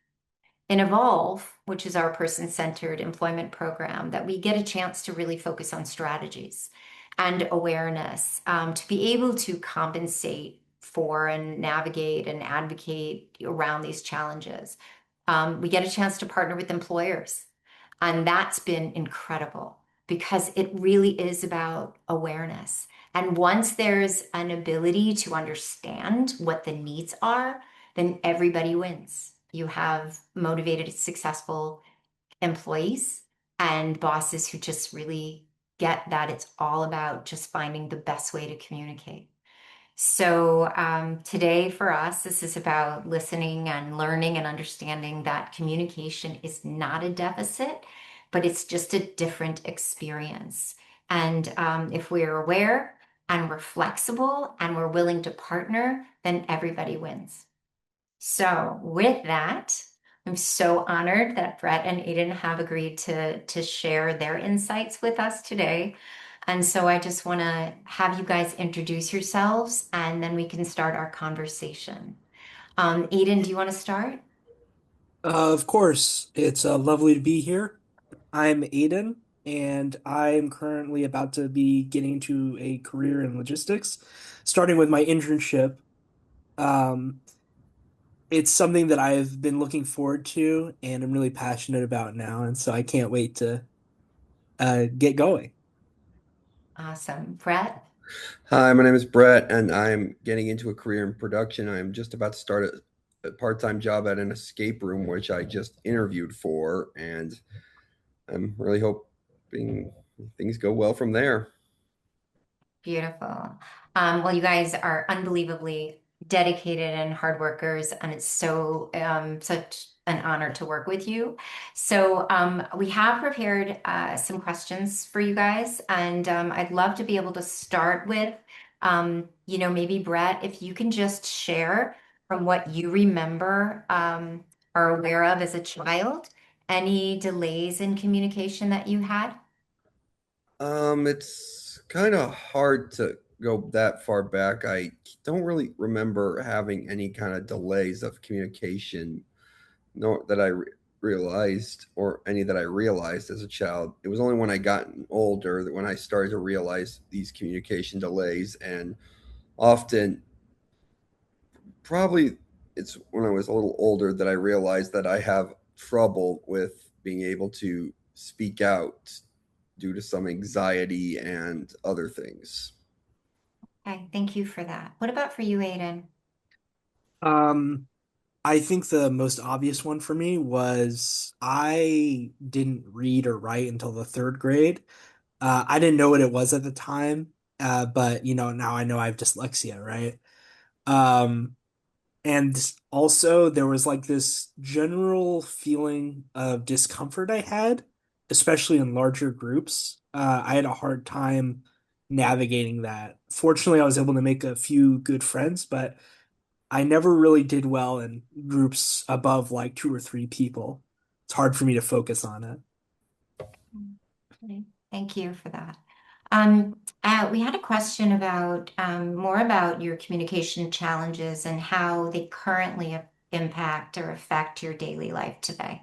In Evolve, which is our person-centered employment program, that we get a chance to really focus on strategies and awareness to be able to compensate for and navigate and advocate around these challenges. We get a chance to partner with employers, and that's been incredible because it really is about awareness. And once there's an ability to understand what the needs are, then everybody wins. You have motivated, successful employees and bosses who just really get that it's all about just finding the best way to communicate. So today for us, this is about listening and learning and understanding that communication is not a deficit, but it's just a different experience. And if we're aware and we're flexible and we're willing to partner, then everybody wins. So with that, I'm so honored that Brett and Aiden have agreed to share their insights with us today. And so I just want to have you guys introduce yourselves and then we can start our conversation. Aiden, do you want to start? Of course, it's lovely to be here. I'm Aiden, and I'm currently about to be getting into a career in logistics, starting with my internship. Um, it's something that I've been looking forward to, and I'm really passionate about now, and so I can't wait to get going. Awesome. Brett? Hi, my name is Brett, and I'm getting into a career in production. I'm just about to start a part-time job at an escape room, which I just interviewed for, and I'm really hoping things go well from there. Beautiful. Well, you guys are unbelievably dedicated and hard workers, and it's so such an honor to work with you. So we have prepared some questions for you guys, and I'd love to be able to start with, maybe Brett, if you can just share from what you remember or aware of as a child, any delays in communication that you had? It's kind of hard to go that far back. I don't really remember having any kind of delays of communication, no, that I realized, or any that I realized as a child. It was only when I got older that when I started to realize these communication delays, and often, probably it's when I was a little older that I realized that I have trouble with being able to speak out due to some anxiety and other things. Okay, thank you for that. What about for you, Aiden? Um, I think the most obvious one for me was I didn't read or write until the third grade. I didn't know what it was at the time, but now I know I have dyslexia, right? Um, and also there was like this general feeling of discomfort I had, especially in larger groups. I had a hard time navigating that. Fortunately, I was able to make a few good friends, but I never really did well in groups above like two or three people. It's hard for me to focus on it. Okay, thank you for that. We had a question about more about your communication challenges and how they currently impact or affect your daily life today.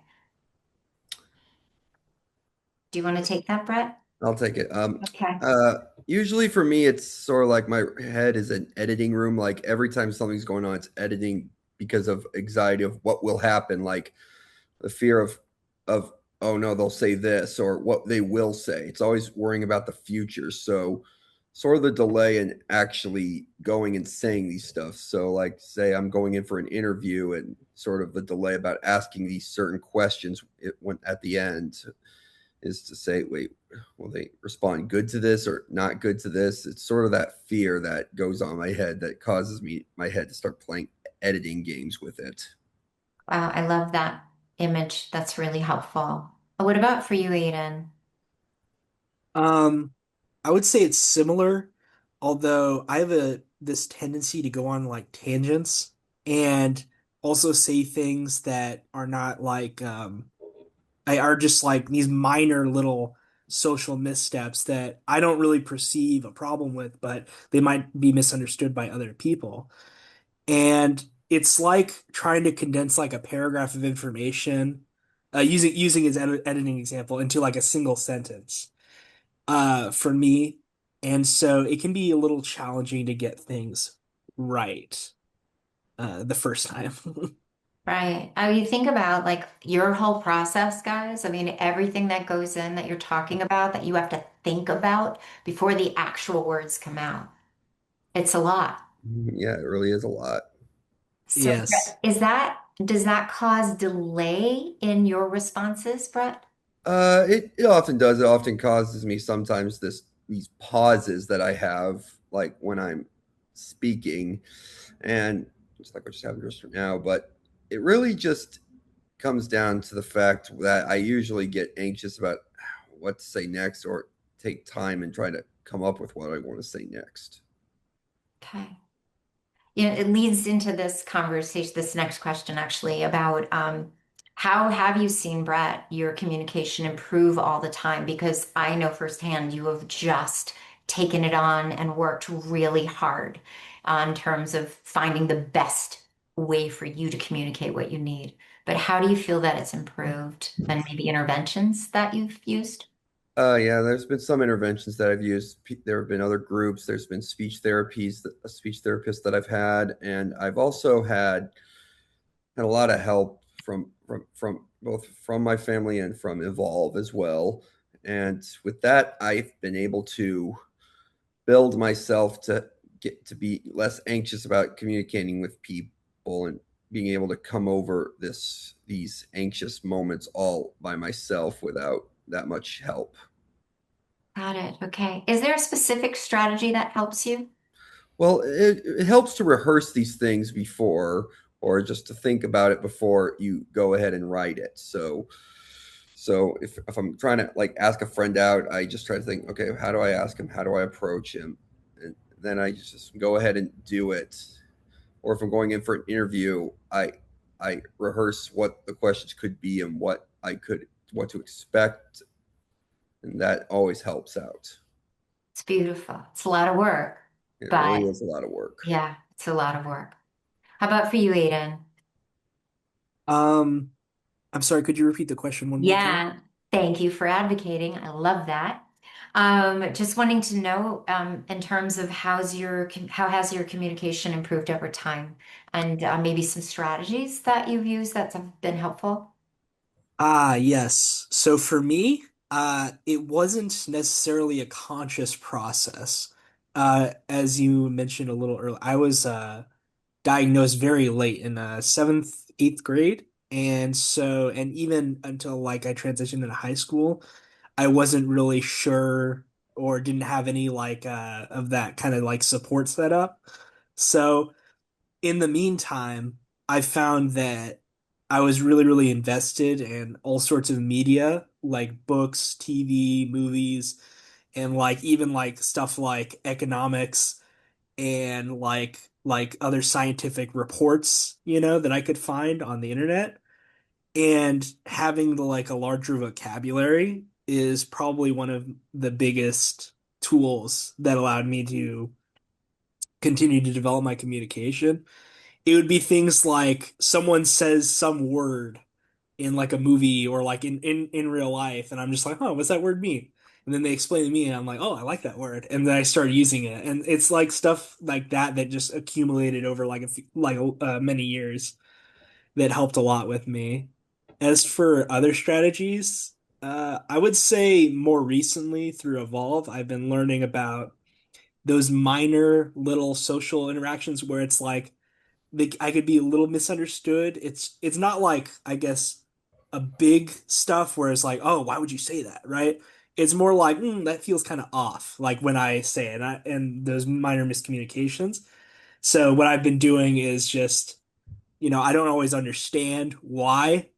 Do you want to take that, Brett? I'll take it. Okay. Usually for me, it's sort of like my head is an editing room. Like every time something's going on, it's editing because of anxiety of what will happen, like the fear of oh no, they'll say this or what they will say. It's always worrying about the future. So sort of the delay in actually going and saying these stuff. So like say I'm going in for an interview and sort of the delay about asking these certain questions when at the end is to say, wait, will they respond good to this or not good to this? It's sort of that fear that goes on my head that causes my head to start playing editing games with it. Wow, I love that image. That's really helpful. What about for you, Aiden? Um, I would say it's similar, although I have a this tendency to go on like tangents and also say things that are not like I are just like these minor little social missteps that I don't really perceive a problem with, but they might be misunderstood by other people. And it's like trying to condense like a paragraph of information, using his editing example into like a single sentence, for me. And so it can be a little challenging to get things right, the first time. Right. I mean, think about like your whole process, guys. I mean, everything that goes in that you're talking about that you have to think about before the actual words come out. It's a lot. Yeah, it really is a lot. So, Yes. does that cause delay in your responses, Brett? It often does. It often causes me sometimes these pauses that I have, like when I'm speaking, and just like what just happened just now. But it really just comes down to the fact that I usually get anxious about what to say next, or take time and try to come up with what I want to say next. Okay. Yeah, it leads into this conversation, this next question actually about how have you seen, Brett, your communication improve all the time? Because I know firsthand you have just taken it on and worked really hard in terms of finding the best way for you to communicate what you need. But how do you feel that it's improved and maybe interventions that you've used? Yeah, there's been some interventions that I've used. There have been other groups. There's been speech therapies, a speech therapist that I've had, and I've also had a lot of help from both from my family and from Evolve as well. And with that, I've been able to build myself to get to be less anxious about communicating with people and being able to come over these anxious moments all by myself without that much help. Got it. Okay. Is there a specific strategy that helps you? Well, it helps to rehearse these things before, or just to think about it before you go ahead and write it. So if I'm trying to like ask a friend out, I just try to think, okay, how do I ask him? How do I approach him? And then I just go ahead and do it. Or if I'm going in for an interview, I rehearse what the questions could be and what to expect, and that always helps out. It's beautiful. It's a lot of work, It but really is a lot of work. yeah, it's a lot of work. How about for you, Aiden? Um, I'm sorry, could you repeat the question one more time? Yeah, thank you for advocating. I love that. Just wanting to know, in terms of how has your communication improved over time, and maybe some strategies that you've used that have been helpful. Ah, yes. So for me, it wasn't necessarily a conscious process. As you mentioned a little earlier, I was diagnosed very late in seventh, eighth grade. And even until like I transitioned into high school, I wasn't really sure or didn't have any like of that kind of like support set up. So in the meantime, I found that I was really, really invested in all sorts of media, like books, TV, movies, and like even like stuff like economics and like other scientific reports, that I could find on the internet. And having the like a larger vocabulary is probably one of the biggest tools that allowed me to continue to develop my communication. It would be things like someone says some word in like a movie or like in real life, and I'm just like, oh, what's that word mean? And then they explain to me, and I'm like, oh, I like that word, and then I start using it, and it's like stuff like that that just accumulated over like many years that helped a lot with me. As for other strategies, I would say more recently through Evolve, I've been learning about those minor little social interactions where it's like I could be a little misunderstood. It's not like, I guess, a big stuff where it's like, oh, why would you say that, right? It's more like, that feels kind of off, like when I say it, and those minor miscommunications. So what I've been doing is just, I don't always understand why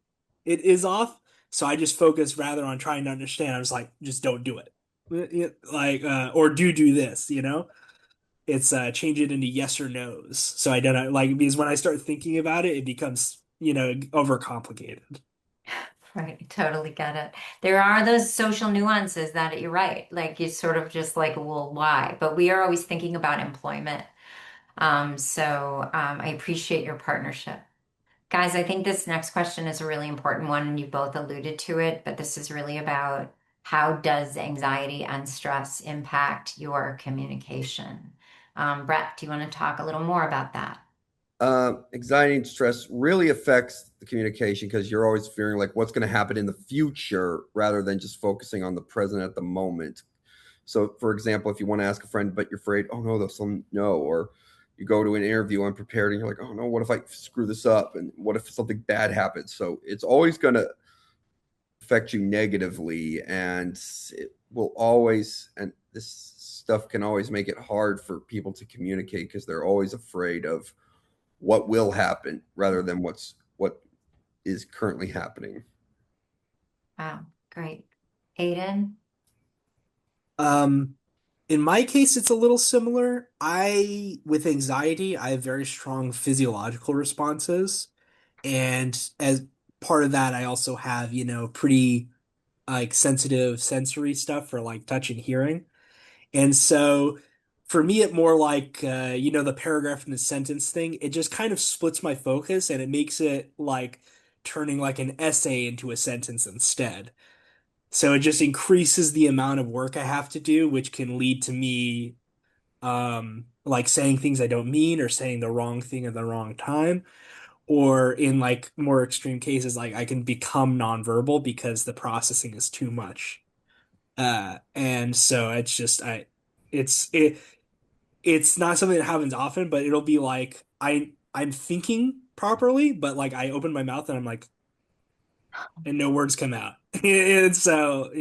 it is off. So I just focus rather on trying to understand. I was like, just don't do it. Like, or do this. It's change it into yes or no's. So I don't know, like, because when I start thinking about it, it becomes, overcomplicated. Right, totally get it. There are those social nuances that you're right. Like you sort of just like, well, why? But we are always thinking about employment. I appreciate your partnership. Guys, I think this next question is a really important one, and you both alluded to it, but this is really about how does anxiety and stress impact your communication? Brett, do you want to talk a little more about that? Anxiety and stress really affects the communication because you're always fearing like what's going to happen in the future rather than just focusing on the present at the moment. So, for example, if you want to ask a friend, but you're afraid, oh no, no, or you go to an interview unprepared and you're like, oh no, what if I screw this up? And what if something bad happens? So it's always going to affect you negatively, and it will always, and this stuff can always make it hard for people to communicate because they're always afraid of what will happen rather than what is currently happening. Wow, great. Aiden? In my case, it's a little similar. With anxiety, I have very strong physiological responses. And as part of that, I also have, pretty like sensitive sensory stuff for like touch and hearing. And so for me, it more like, the paragraph and the sentence thing, it just kind of splits my focus and it makes it like turning like an essay into a sentence instead. So it just increases the amount of work I have to do, which can lead to me like saying things I don't mean or saying the wrong thing at the wrong time. Or in like more extreme cases, like I can become nonverbal because the processing is too much. And so it's just it's it it's not something that happens often, but it'll be like I'm thinking properly, but like I open my mouth and I'm like, and no words come out. And so,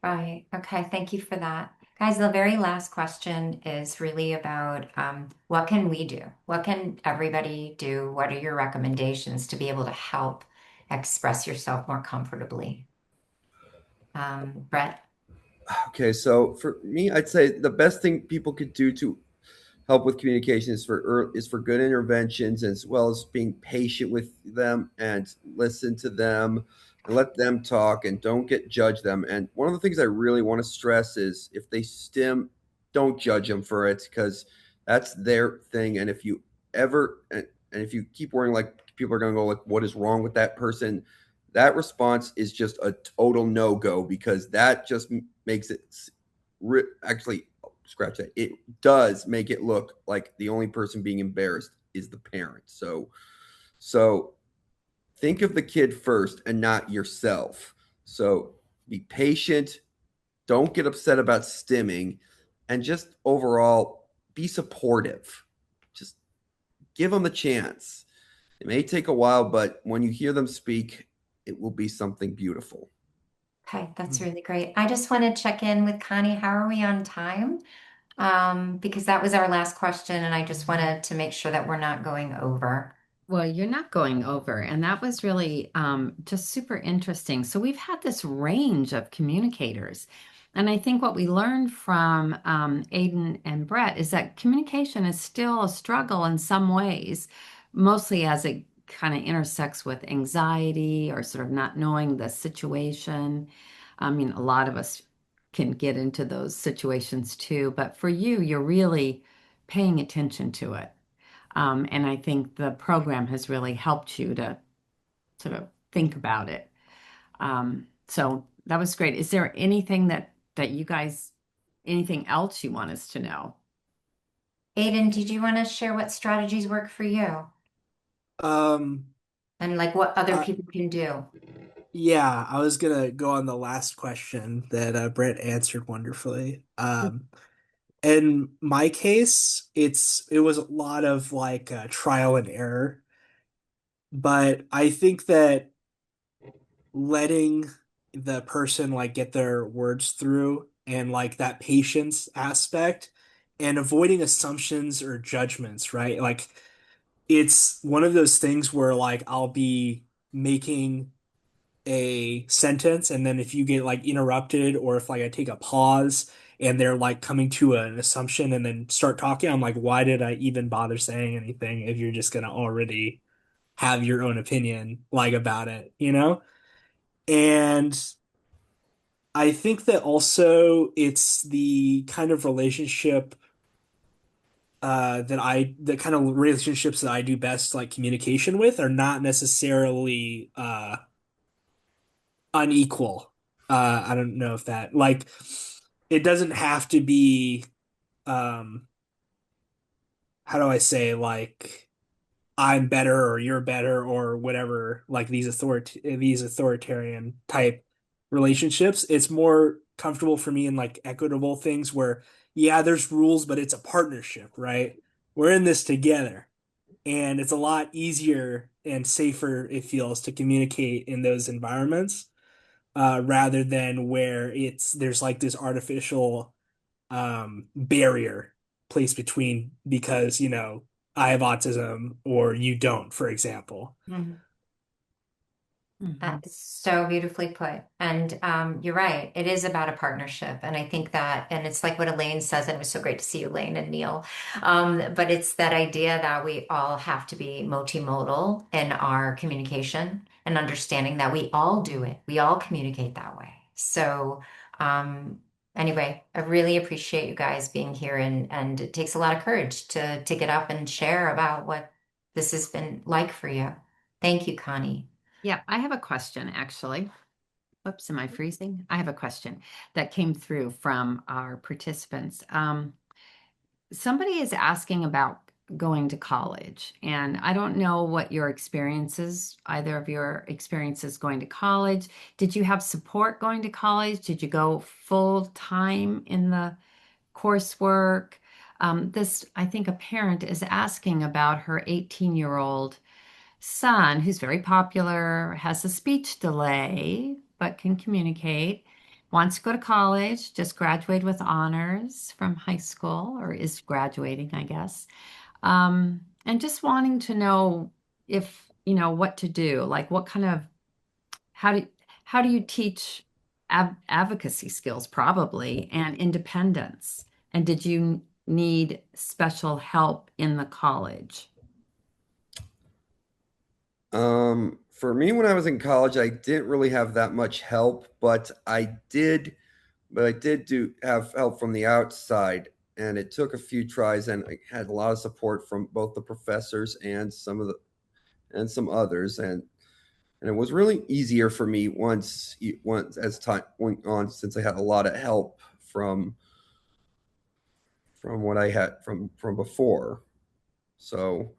Right. Okay. Thank you for that. Guys, the very last question is really about what can we do? What can everybody do? What are your recommendations to be able to help express yourself more comfortably? Brett? Okay, so for me, I'd say the best thing people could do to help with communication is for good interventions, as well as being patient with them and listen to them and let them talk and don't judge them. And one of the things I really want to stress is if they stim, don't judge them for it because that's their thing. And if you ever and if you keep worrying like people are going to go like, what is wrong with that person? That response is just a total no go because that just makes it actually scratch that. It does make it look like the only person being embarrassed is the parent. So think of the kid first and not yourself. So be patient, don't get upset about stimming, and just overall be supportive. Just give them a chance. It may take a while, but when you hear them speak, it will be something beautiful. Okay, that's really great. I just want to check in with Connie. How are we on time? Because that was our last question, and I just wanted to make sure that we're not going over. Well, you're not going over, and that was really just super interesting. So we've had this range of communicators, and I think what we learned from Aiden and Brett is that communication is still a struggle in some ways, mostly as it kind of intersects with anxiety or sort of not knowing the situation. I mean, a lot of us can get into those situations too, but for you, you're really paying attention to it. And I think the program has really helped you to sort of think about it. So that was great. Is there anything that you guys, anything else you want us to know? Aiden, did you want to share what strategies work for you um, and like what other uh, people can do? yeah, I was gonna go on the last question that Brett answered wonderfully. In my case, it was a lot of like trial and error, but I think that letting the person like get their words through and like that patience aspect and avoiding assumptions or judgments, right? Like it's one of those things where like I'll be making a sentence and then if you get like interrupted or if like I take a pause and they're like coming to an assumption and then start talking, I'm like, why did I even bother saying anything if you're just gonna already have your own opinion like about it? And I think that also it's the kind of relationship the kind of relationships that I do best like communication with are not necessarily unequal. I don't know if that like it doesn't have to be um how do I say like I'm better or you're better or whatever like these authoritarian type relationships. It's more comfortable for me in like equitable things where yeah, there's rules, but it's a partnership, right? We're in this together. And it's a lot easier and safer, it feels, to communicate in those environments rather than where there's like this artificial barrier placed between because, I have autism or you don't, for example. Mhm. Mhm. So beautifully put. And you're right. It is about a partnership. And I think that, and it's like what Elaine says, and it was so great to see you, Elaine and Neil. But it's that idea that we all have to be multimodal in our communication and understanding that we all do it. We all communicate that way. So anyway, I really appreciate you guys being here, and it takes a lot of courage to get up and share about what this has been like for you. Thank you, Connie. Yeah, I have a question actually. Whoops, am I freezing? I have a question that came through from our participants. Somebody is asking about going to college, and I don't know what your experiences, either of your experiences going to college. Did you have support going to college? Did you go full time in the coursework? I think a parent is asking about her 18-year-old son, who's very popular, has a speech delay, but can communicate, wants to go to college, just graduated with honors from high school, or is graduating, I guess. And just wanting to know if, what to do, like what kind of, how do, how do you teach advocacy skills, probably, and independence? And did you need special help in the college? For me, when I was in college, I didn't really have that much help, but I did do have help from the outside, and it took a few tries, and I had a lot of support from both the professors and some others, and it was really easier for me once as time went on, since I had a lot of help from what I had from before. So,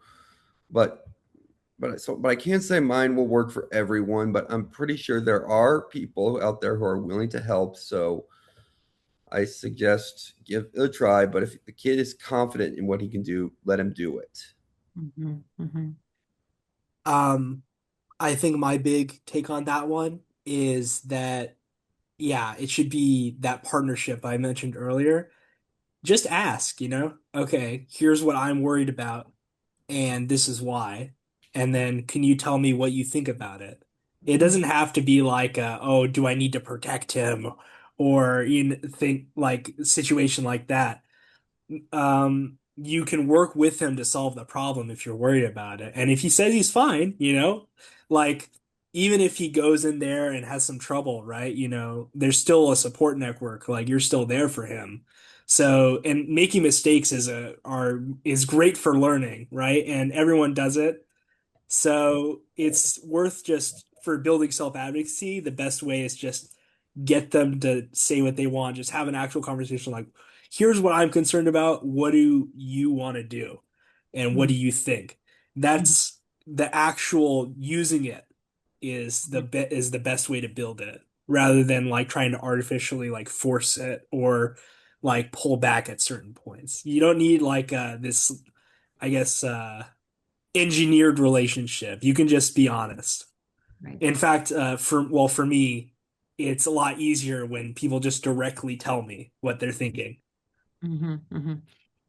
but but I can't say mine will work for everyone, but I'm pretty sure there are people out there who are willing to help. So I suggest give it a try. But if the kid is confident in what he can do, let him do it. Mhm, mhm. I think my big take on that one is that, yeah, it should be that partnership I mentioned earlier. Just ask, okay, here's what I'm worried about, and this is why. And then can you tell me what you think about it? It doesn't have to be like, oh, do I need to protect him? Or think like situation like that. You can work with him to solve the problem if you're worried about it. And if he says he's fine, like even if he goes in there and has some trouble, right? There's still a support network. Like you're still there for him. So, and making mistakes is great for learning, right? And everyone does it. So it's worth just for building self-advocacy. The best way is just get them to say what they want. Just have an actual conversation like, here's what I'm concerned about. What do you want to do? And what do you think? That's the actual using it is the best way to build it rather than like trying to artificially like force it or like pull back at certain points. You don't need like this, I guess, engineered relationship. You can just be honest. Right. In fact, for me, it's a lot easier when people just directly tell me what they're thinking. Mhm, mhm.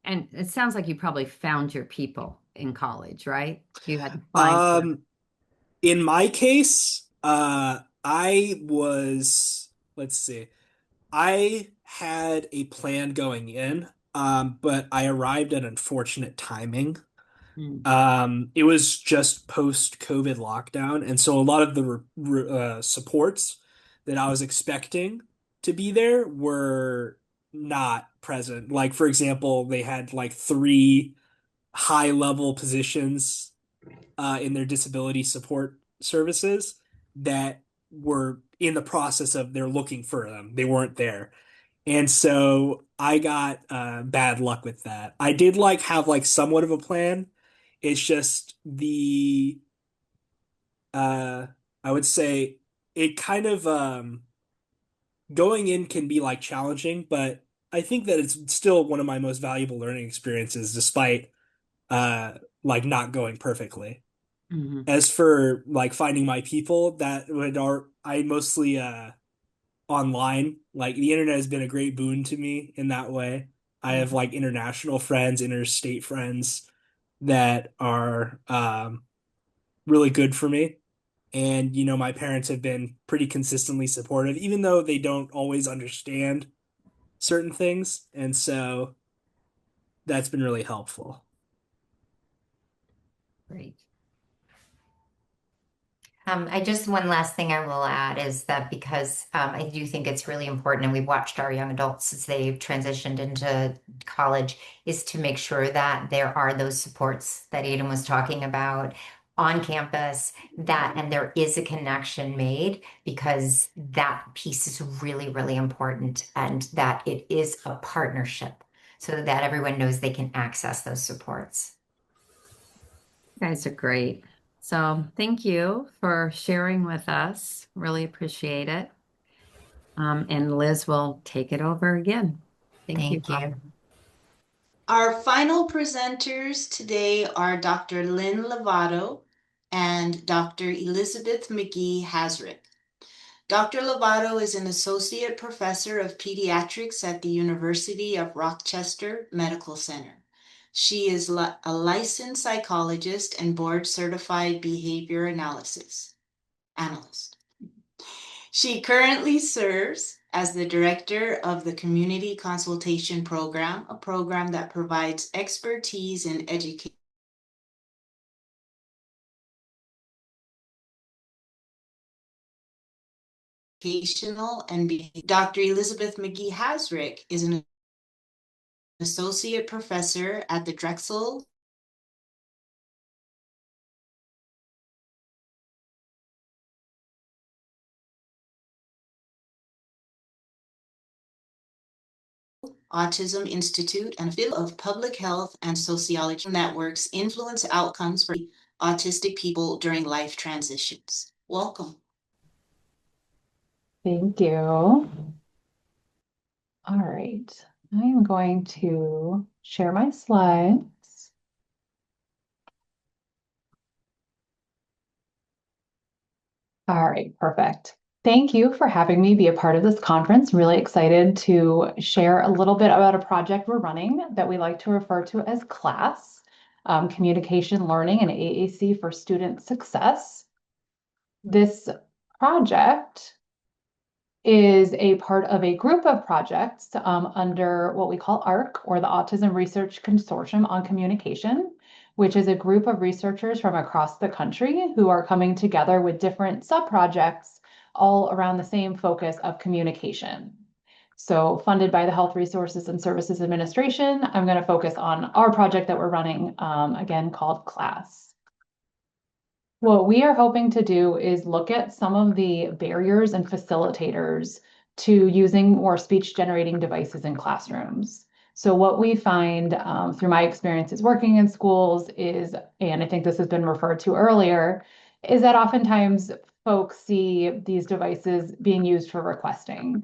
And it sounds like you probably found your people in college, right? You had to find them. In my case, let's see, I had a plan going in, but I arrived at unfortunate timing. Mm, It was just post-COVID lockdown, and so a lot of the supports that I was expecting to be there were not present. Like, for example, they had like three high-level positions in their disability support services that were in the process of they're looking for them. They weren't there. And so I got bad luck with that. I did like have like somewhat of a plan. It's just uh I would say it kind of going in can be like challenging, but I think that it's still one of my most valuable learning experiences despite uh like not going perfectly. mhm. As for like finding my people, that would are I mostly online. Like the internet has been a great boon to me in that way. I have like international friends, interstate friends that are really good for me. And, my parents have been pretty consistently supportive, even though they don't always understand certain things. And so that's been really helpful. Great. I just one last thing I will add is that because I do think it's really important, and we've watched our young adults as they've transitioned into college, is to make sure that there are those supports that Aidan was talking about on campus, and there is a connection made, because that piece is really, really important, and that it is a partnership so that everyone knows they can access those supports. You guys are great. So thank you for sharing with us. Really appreciate it. And Liz will take it over again. Thank you. Our final presenters today are Dr. Lynn Lovato and Dr. Elizabeth McGee Hasrick. Dr. Lovato is an associate professor of pediatrics at the University of Rochester Medical Center. She is a licensed psychologist and board-certified behavior analyst. She currently serves as the director of the Community Consultation Program, a program that provides expertise in educational and Dr. Elizabeth McGee Hasrick is an associate professor at the Drexel Autism Institute and field of public health and sociology networks influence outcomes for autistic people during life transitions. Welcome. Thank you. All right, I am going to share my slides. All right, perfect. Thank you for having me be a part of this conference. Really excited to share a little bit about a project we're running that we like to refer to as CLASS, Communication, Learning, and AAC for Student Success. This project is a part of a group of projects under what we call ARC, or the Autism Research Consortium on Communication, which is a group of researchers from across the country who are coming together with different sub-projects all around the same focus of communication. So funded by the Health Resources and Services Administration, I'm going to focus on our project that we're running, again, called CLASS. What we are hoping to do is look at some of the barriers and facilitators to using more speech generating devices in classrooms. So what we find through my experiences working in schools is, and I think this has been referred to earlier, is that oftentimes folks see these devices being used for requesting.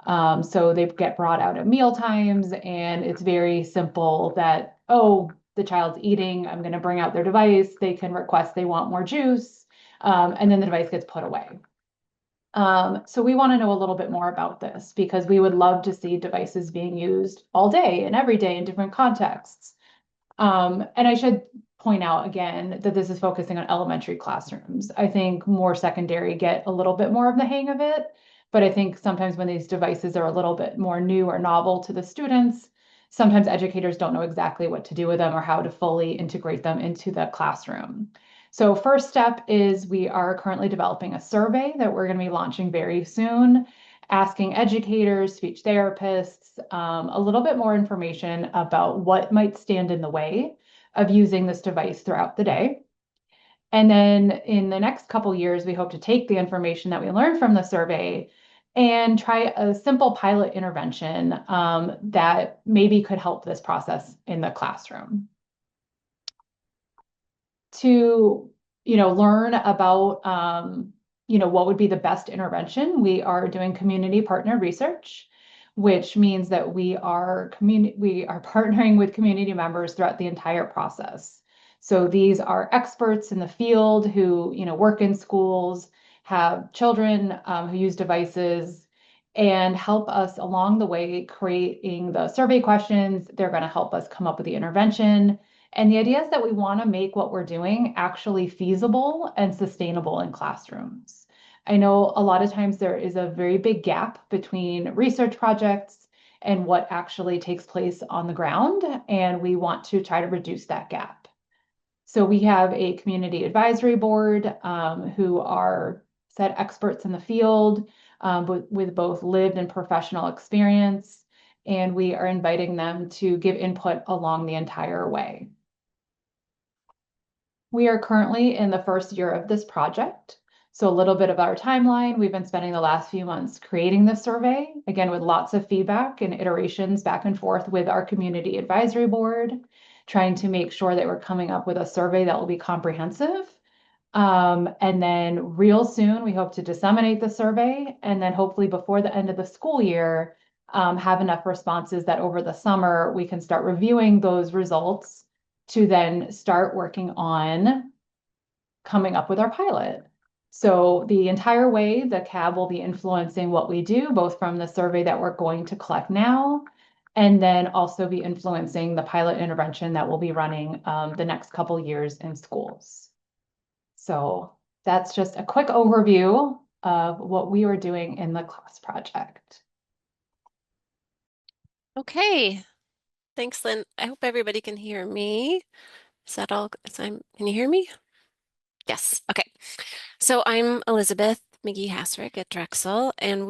So they get brought out at meal times, and it's very simple that, oh, the child's eating, I'm going to bring out their device, they can request they want more juice, and then the device gets put away. So we want to know a little bit more about this, because we would love to see devices being used all day and every day in different contexts. And I should point out again that this is focusing on elementary classrooms. I think more secondary get a little bit more of the hang of it, but I think sometimes when these devices are a little bit more new or novel to the students, sometimes educators don't know exactly what to do with them or how to fully integrate them into the classroom. So first step is we are currently developing a survey that we're going to be launching very soon, asking educators, speech therapists, a little bit more information about what might stand in the way of using this device throughout the day. And then in the next couple years, we hope to take the information that we learned from the survey and try a simple pilot intervention that maybe could help this process in the classroom. To, learn about, what would be the best intervention, we are doing community partner research, which means that we are partnering with community members throughout the entire process. So these are experts in the field who, work in schools, have children who use devices, and help us along the way creating the survey questions. They're going to help us come up with the intervention. And the idea is that we want to make what we're doing actually feasible and sustainable in classrooms. I know a lot of times there is a very big gap between research projects and what actually takes place on the ground, and we want to try to reduce that gap. So we have a community advisory board who are said experts in the field with both lived and professional experience, and we are inviting them to give input along the entire way. We are currently in the first year of this project. So a little bit of our timeline, we've been spending the last few months creating the survey, again, with lots of feedback and iterations back and forth with our community advisory board, trying to make sure that we're coming up with a survey that will be comprehensive. And then real soon, we hope to disseminate the survey, and then hopefully before the end of the school year, have enough responses that over the summer, we can start reviewing those results to then start working on coming up with our pilot. So the entire way, the CAB will be influencing what we do, both from the survey that we're going to collect now, and then also be influencing the pilot intervention that we'll be running the next couple years in schools. So that's just a quick overview of what we are doing in the class project. Okay, thanks, Lynn. I hope everybody can hear me. Is that all? Can you hear me? Yes, okay. So I'm Elizabeth McGee-Hasrick at Drexel, and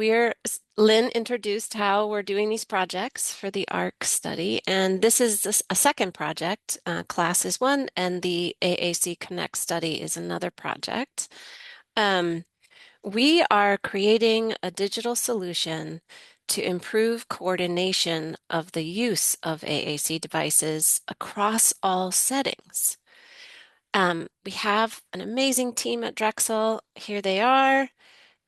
Lynn introduced how we're doing these projects for the ARC study, and this is a second project. Class is one, and the AAC Connect study is another project. We are creating a digital solution to improve coordination of the use of AAC devices across all settings. We have an amazing team at Drexel. Here they are.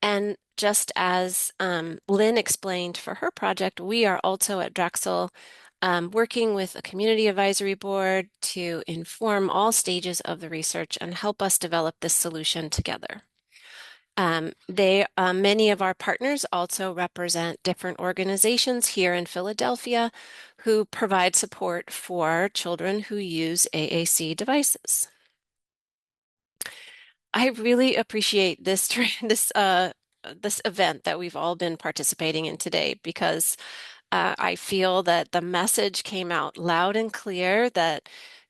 And just as Lynn explained for her project, we are also at Drexel working with a community advisory board to inform all stages of the research and help us develop this solution together. Many of our partners also represent different organizations here in Philadelphia who provide support for children who use AAC devices. I really appreciate this event that we've all been participating in today, because I feel that the message came out loud and clear that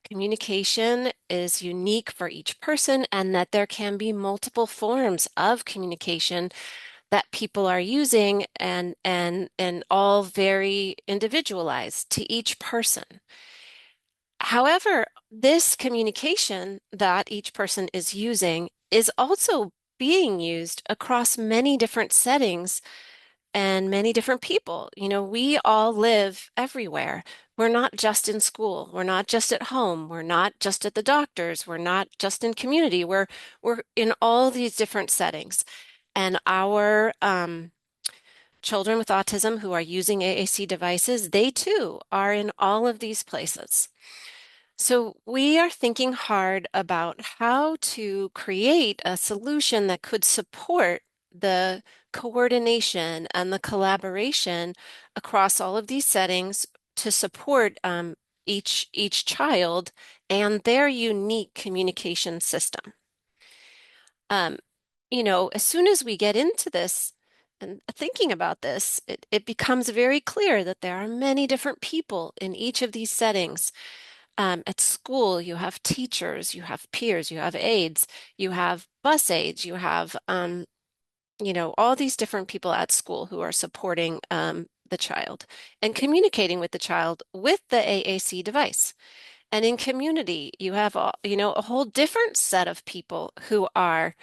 communication is unique for each person and that there can be multiple forms of communication that people are using and all very individualized to each person. However, this communication that each person is using is also being used across many different settings and many different people. You know, we all live everywhere. We're not just in school. We're not just at home. We're not just at the doctor's. We're not just in community. We're in all these different settings. And our children with autism who are using AAC devices, they too are in all of these places. So we are thinking hard about how to create a solution that could support the coordination and the collaboration across all of these settings to support each child and their unique communication system. You know, as soon as we get into this and thinking about this, it becomes very clear that there are many different people in each of these settings. At school, you have teachers, you have peers, you have aides, you have bus aides, you have, you know, all these different people at school who are supporting the child and communicating with the child with the AAC device. And in community, you have, you know, a whole different set of people who are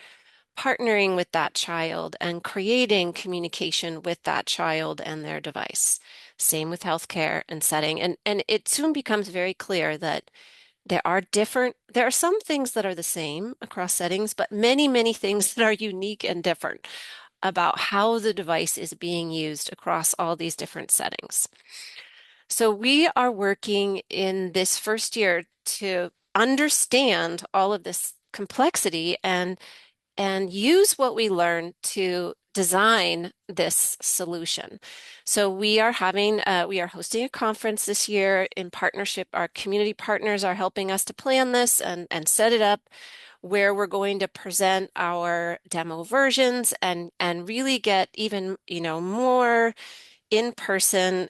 partnering with that child and creating communication with that child and their device. Same with healthcare and setting. And it soon becomes very clear that there are some things that are the same across settings, but many, many things that are unique and different about how the device is being used across all these different settings. So we are working in this first year to understand all of this complexity and use what we learn to design this solution. So we are hosting a conference this year in partnership. Our community partners are helping us to plan this and set it up, where we're going to present our demo versions and really get even, more in-person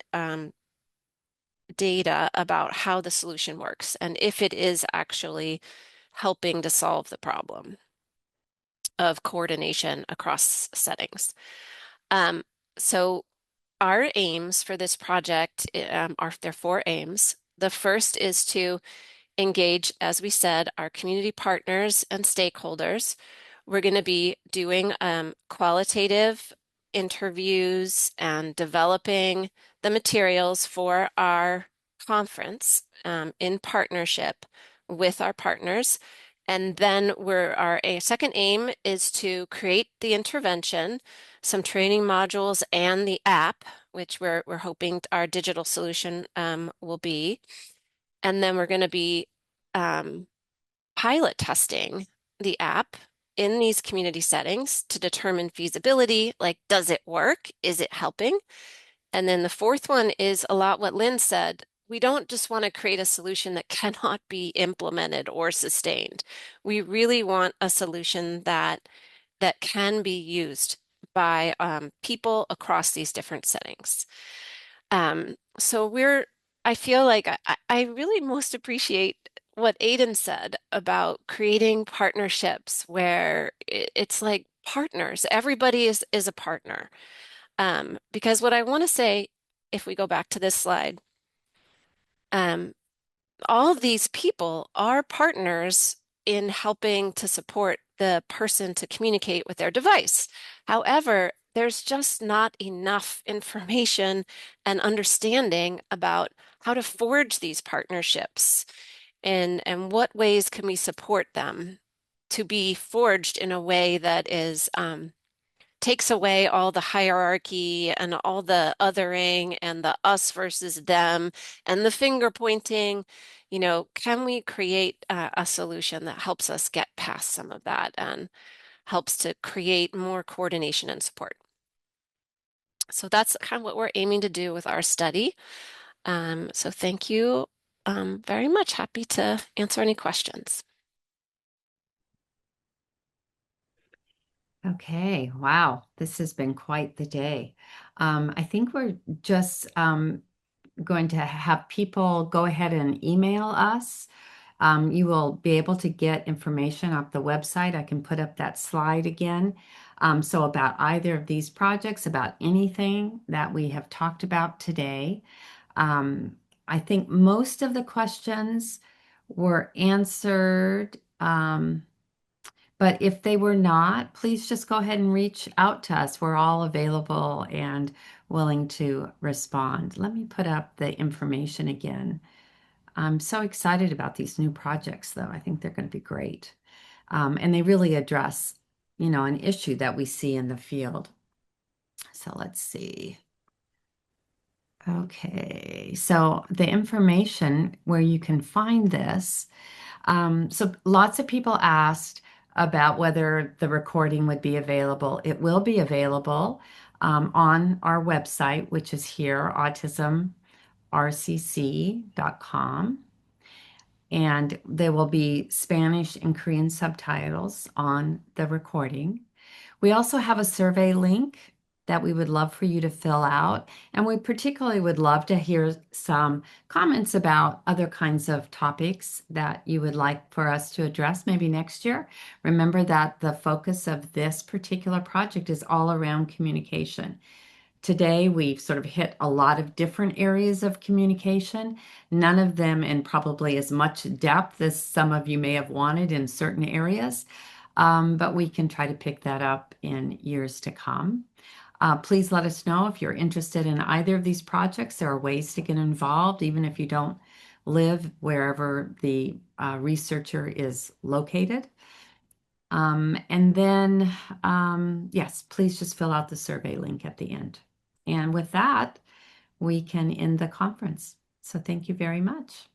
data about how the solution works and if it is actually helping to solve the problem of coordination across settings. So our aims for this project there are 4 aims. The first is to engage, as we said, our community partners and stakeholders. We're going to be doing qualitative interviews and developing the materials for our conference in partnership with our partners. And then our second aim is to create the intervention, some training modules, and the app, which we're hoping our digital solution will be. And then we're going to be pilot testing the app in these community settings to determine feasibility, like, does it work? Is it helping? And then the fourth one is a lot what Lynn said. We don't just want to create a solution that cannot be implemented or sustained. We really want a solution that can be used by people across these different settings. So I feel like I really most appreciate what Aiden said about creating partnerships where it's like partners. Everybody is a partner. Because what I want to say, if we go back to this slide, all of these people are partners in helping to support the person to communicate with their device. However, there's just not enough information and understanding about how to forge these partnerships and what ways can we support them to be forged in a way that is takes away all the hierarchy and all the othering and the us versus them and the finger pointing. Can we create a solution that helps us get past some of that and helps to create more coordination and support? So that's kind of what we're aiming to do with our study. So thank you very much. Happy to answer any questions. Okay, wow, this has been quite the day. I think we're just going to have people go ahead and email us. You will be able to get information off the website. I can put up that slide again. So about either of these projects, about anything that we have talked about today. I think most of the questions were answered. But if they were not, please just go ahead and reach out to us. We're all available and willing to respond. Let me put up the information again. I'm so excited about these new projects, though. I think they're going to be great. And they really address, an issue that we see in the field. So let's see. Okay, so the information where you can find this. So lots of people asked about whether the recording would be available. It will be available on our website, which is here, autismrcc.com. And there will be Spanish and Korean subtitles on the recording. We also have a survey link that we would love for you to fill out. And we particularly would love to hear some comments about other kinds of topics that you would like for us to address maybe next year. Remember that the focus of this particular project is all around communication. Today, we've sort of hit a lot of different areas of communication, none of them in probably as much depth as some of you may have wanted in certain areas, but we can try to pick that up in years to come. Please let us know if you're interested in either of these projects. There are ways to get involved, even if you don't live wherever the researcher is located. And then, yes, please just fill out the survey link at the end. And with that, we can end the conference. So thank you very much.